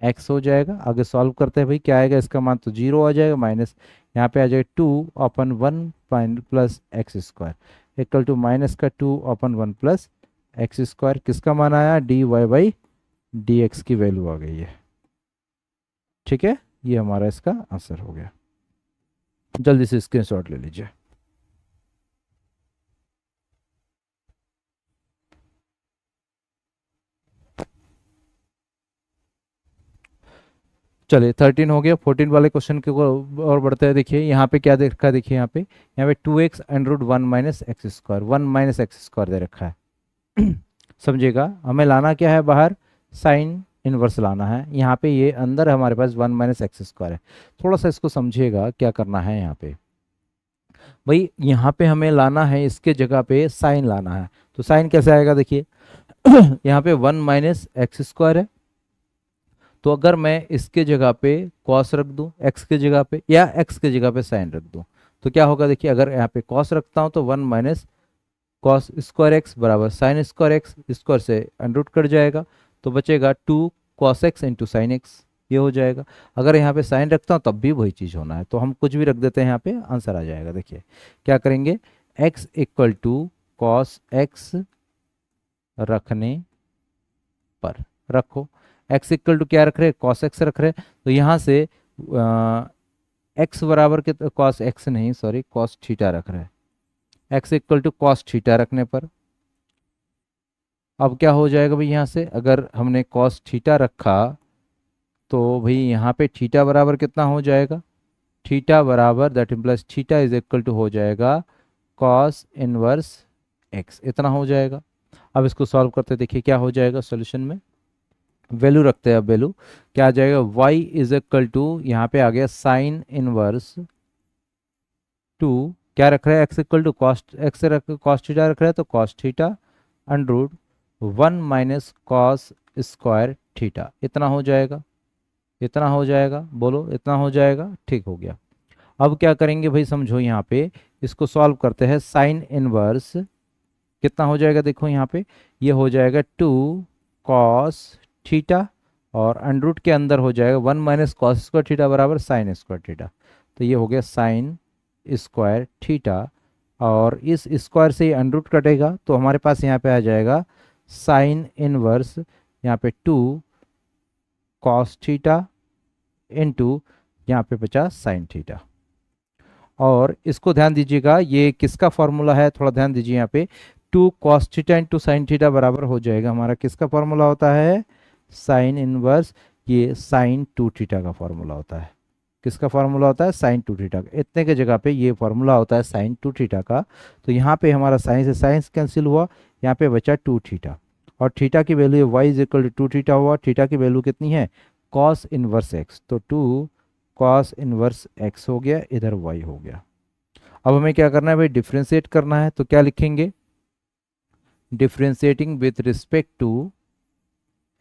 x हो जाएगा। आगे सॉल्व करते हैं भाई, क्या आएगा, इसका मान तो जीरो आ जाएगा, माइनस यहाँ पे आ जाएगा two upon one plus x square equal to minus का two upon one plus x square, किसका मान आया, d Y by D x की वैल्यू आ गई है। ठीक है, ये हमारा इसका आंसर हो गया। जल्दी से स्क्रीनशॉट ले लीजिए। चलिए 13 हो गया, 14 वाले क्वेश्चन के और बढ़ते हैं। देखिए यहाँ पे क्या दे रखा है, देखिए यहाँ पे two x under root one minus x square, one minus x square दे रखा है। समझिएगा, हमें लाना क्या है बाहर, साइन इनवर्स लाना है। यहाँ पे ये अंदर हमारे पास वन माइनस एक्स स्क्वायर है। थोड़ा सा इसको समझिएगा क्या करना है यहाँ पे भाई, यहाँ पे हमें लाना है, इसके जगह पे साइन लाना है। तो साइन कैसे आएगा, देखिए यहाँ पे वन माइनस एक्स स्क्वायर है, तो अगर मैं इसके जगह पे कॉस रख दूं एक्स के जगह पे, या एक्स के जगह पे साइन रख दूं, तो क्या होगा, देखिए अगर यहाँ पे कॉस रखता हूं तो one minus cos square x बराबर साइन स्क्वायर एक्स, स्क्वायर से अंडरूट कट जाएगा, तो बचेगा two cos x into sine x, ये हो जाएगा। अगर यहाँ पे साइन रखता हूँ तब भी वही चीज़ होना है, तो हम कुछ भी रख देते हैं, यहाँ पे आंसर आ जाएगा। देखिए क्या करेंगे, x equal to cos x रखने पर, रखो एक्स इक्वल टू क्या रख रहे हैं, कॉस एक्स रख रहे हैं, तो यहाँ से एक्स बराबर के, कॉस एक्स नहीं सॉरी कॉस थीटा रख रहे हैं, x equal to cos theta रखने पर अब क्या हो जाएगा भाई, यहाँ से अगर हमने कॉस थीटा रखा तो भाई यहाँ पे थीटा बराबर कितना हो जाएगा, थीटा बराबर that implies theta is equal to हो जाएगा कॉस इनवर्स एक्स, इतना हो जाएगा। अब इसको सॉल्व करते देखिए क्या हो जाएगा सॉल्यूशन में, वैल्यू रखते हैं, अब वैल्यू क्या आ जाएगा, y इज इक्वल टू यहाँ पे आ गया साइन इनवर्स टू, क्या रख रहा है, x equal to cos x रख कॉस थीटा रख रहा है, तो cos theta under one minus cos square theta, इतना हो जाएगा, इतना हो जाएगा, बोलो इतना हो जाएगा, ठीक हो गया। अब क्या करेंगे भाई, समझो यहाँ पे इसको सॉल्व करते हैं, साइन इनवर्स कितना हो जाएगा, देखो यहाँ पे ये हो जाएगा टू कॉस थीटा और अंडरूट के अंदर हो जाएगा one minus cos square theta बराबर साइन स्क्वायर थीटा, तो ये हो गया साइन स्क्वायर थीटा, और इस स्क्वायर से अंडरूट कटेगा, तो हमारे पास यहाँ पे आ जाएगा साइन इनवर्स यहाँ पे टू कॉस थीटा इंटू यहाँ पे बचा साइन थीटा। और इसको ध्यान दीजिएगा, ये किसका फॉर्मूला है, थोड़ा ध्यान दीजिए यहाँ पे, two cos theta into sine theta बराबर हो जाएगा हमारा किसका फॉर्मूला होता है, साइन इनवर्स, ये साइन टू थीटा का फॉर्मूला होता है। किसका फॉर्मूला होता है, साइन टू थीटा का, इतने के जगह पे ये फॉर्मूला होता है साइन टू थीटा का। तो यहाँ पे हमारा साइन से साइंस कैंसिल हुआ, यहाँ पे बचा टू थीटा, और थीटा की value y is equal to two theta हुआ, थीटा की वैल्यू कितनी है, कॉस इनवर्स एक्स, तो टू कॉस इनवर्स एक्स हो गया, इधर वाई हो गया। अब हमें क्या करना है भाई, डिफ्रेंशिएट करना है, तो क्या लिखेंगे, differentiating with respect to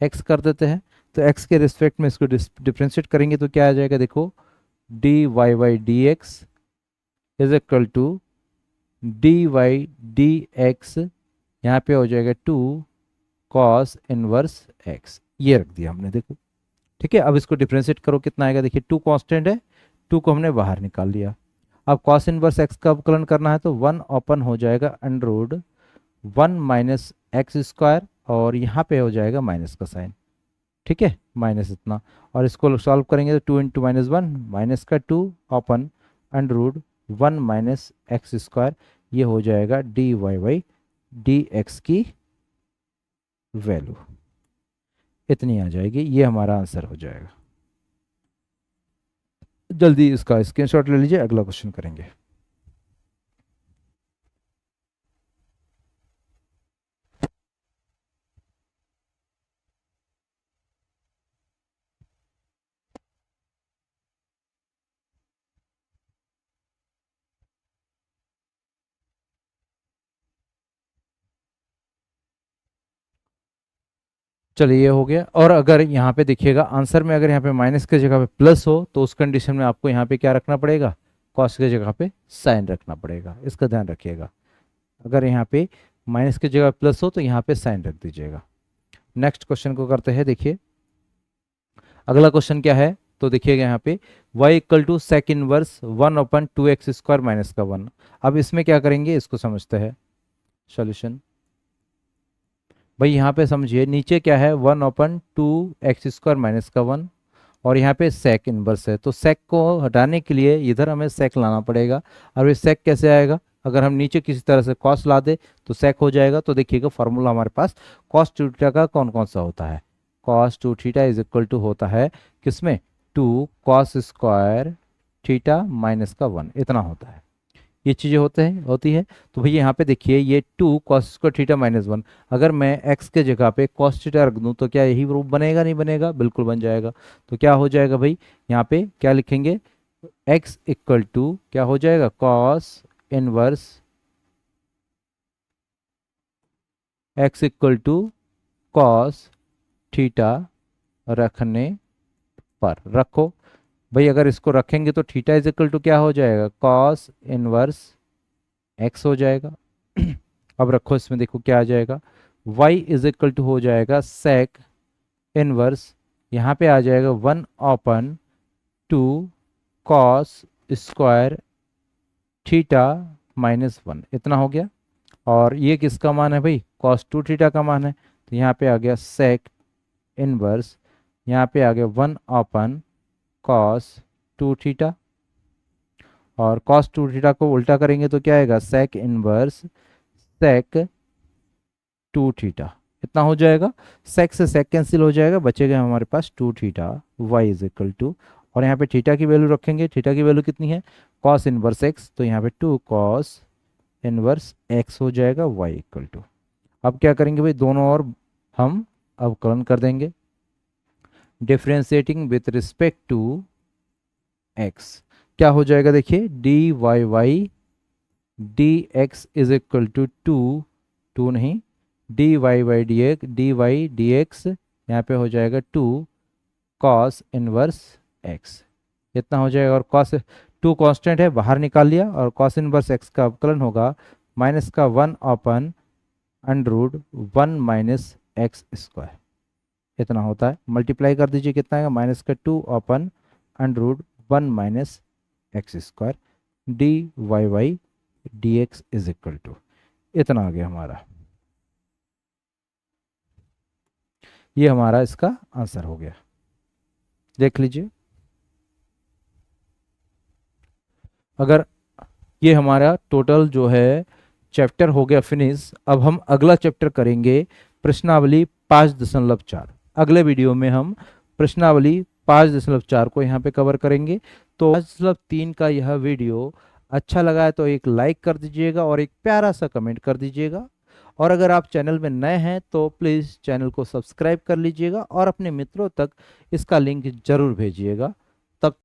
x कर देते हैं। तो एक्स के रिस्पेक्ट में इसको डिफ्रेंशिएट करेंगे तो क्या आ जाएगा, देखो d Y Y D x is equal to d y D x, यहाँ पे हो जाएगा टू कॉस इनवर्स एक्स, ये रख दिया हमने, देखो ठीक है। अब इसको डिफ्रेंशिएट करो, कितना आएगा, देखिए टू कांस्टेंट है, टू को हमने बाहर निकाल लिया। अब कॉस इनवर्स एक्स का अवकलन करना है, तो वन ओपन हो जाएगा under one minus x square, और यहाँ पे हो जाएगा माइनस का साइन, ठीक है माइनस इतना, और इसको सॉल्व करेंगे तो two into minus one, minus का two open under one minus x square, ये हो जाएगा d Y Y D x की वैल्यू इतनी आ जाएगी, ये हमारा आंसर हो जाएगा। जल्दी इसका स्क्रीनशॉट ले लीजिए, अगला क्वेश्चन करेंगे। चलिए ये हो गया। और अगर यहाँ पे देखिएगा आंसर में अगर यहाँ पे माइनस की जगह पे प्लस हो तो उस कंडीशन में आपको यहाँ पे क्या रखना पड़ेगा, कॉस की जगह पे साइन रखना पड़ेगा, इसका ध्यान रखिएगा। अगर यहाँ पे माइनस की जगह प्लस हो तो यहाँ पे साइन रख दीजिएगा। नेक्स्ट क्वेश्चन को करते हैं। देखिए अगला क्वेश्चन क्या है, तो देखिएगा यहाँ पे y equal to sec inverse 1/2x² minus का 1। अब इसमें क्या करेंगे, इसको समझते हैं सॉल्यूशन। भाई यहाँ पे समझिए नीचे क्या है, 1/2x² माइनस का 1 और यहाँ पे सेक इनवर्स है, तो सेक को हटाने के लिए इधर हमें सेक लाना पड़ेगा। और ये सेक कैसे आएगा, अगर हम नीचे किसी तरह से कॉस ला दे तो सेक हो जाएगा। तो देखिएगा फॉर्मूला हमारे पास कॉस टू थीटा का कौन कौन सा होता है, cos two theta is equal to होता है किसमें, 2 कॉस स्क्वायर थीटा माइनस का 1, इतना होता है। ये चीज़ें होती है। तो भैया यहाँ पे देखिए ये 2 कॉस स्क्वायर थीटा माइनस 1, अगर मैं x के जगह पे कॉस थीटा रख दूँ तो क्या यही रूप बनेगा, नहीं बनेगा, बिल्कुल बन जाएगा। तो क्या हो जाएगा भाई, यहाँ पे क्या लिखेंगे, x इक्वल टू क्या हो जाएगा, cos inverse x equal to cos theta रखने पर, रखो भाई। अगर इसको रखेंगे तो थीटा इज इक्वल टू क्या हो जाएगा, कॉस इनवर्स x हो जाएगा। अब रखो इसमें, देखो क्या आ जाएगा, y इज इक्वल टू हो जाएगा सेक इनवर्स, यहाँ पे आ जाएगा 1/2 कॉस स्क्वायर थीटा माइनस 1, इतना हो गया। और ये किसका मान है भाई, कॉस टू थीटा का मान है, तो यहाँ पे आ गया सेक इनवर्स, यहाँ पे आ गया 1/कॉस टू थीटा, और कॉस टू थीटा को उल्टा करेंगे तो क्या आएगा, sec inverse sec two theta, इतना हो जाएगा। सेक से सेक कैंसिल हो जाएगा, बचेगा हमारे पास two theta y is equal to, और यहाँ पे थीटा की वैल्यू रखेंगे, थीटा की वैल्यू कितनी है, कॉस इनवर्स एक्स, तो यहाँ पे 2 कॉस इनवर्स एक्स हो जाएगा वाई इक्वल टू। अब क्या करेंगे भाई, दोनों और हम अवकलन कर देंगे, differentiating with respect to x. क्या हो जाएगा, देखिए d Y Y D x is equal to 2 नहीं, d Y Y D x यहाँ पे हो जाएगा 2 कॉस इनवर्स एक्स, इतना हो जाएगा। और कॉस 2 कांस्टेंट है, बाहर निकाल लिया, और कॉस इनवर्स एक्स का अवकलन होगा माइनस का 1/√1 माइनस एक्स स्क्वायर, इतना होता है। मल्टीप्लाई कर दीजिए, कितना आएगा, माइनस का 2/√1 minus x square d Y Y D x is equal to, इतना आ गया हमारा। ये हमारा इसका आंसर हो गया, देख लीजिए। अगर ये हमारा टोटल जो है चैप्टर हो गया फिनिश, अब हम अगला चैप्टर करेंगे प्रश्नावली 5.4। अगले वीडियो में हम प्रश्नावली 5.4 को यहाँ पे कवर करेंगे। तो 5.3 का यह वीडियो अच्छा लगा है तो एक लाइक कर दीजिएगा और एक प्यारा सा कमेंट कर दीजिएगा। और अगर आप चैनल में नए हैं तो प्लीज़ चैनल को सब्सक्राइब कर लीजिएगा और अपने मित्रों तक इसका लिंक ज़रूर भेजिएगा।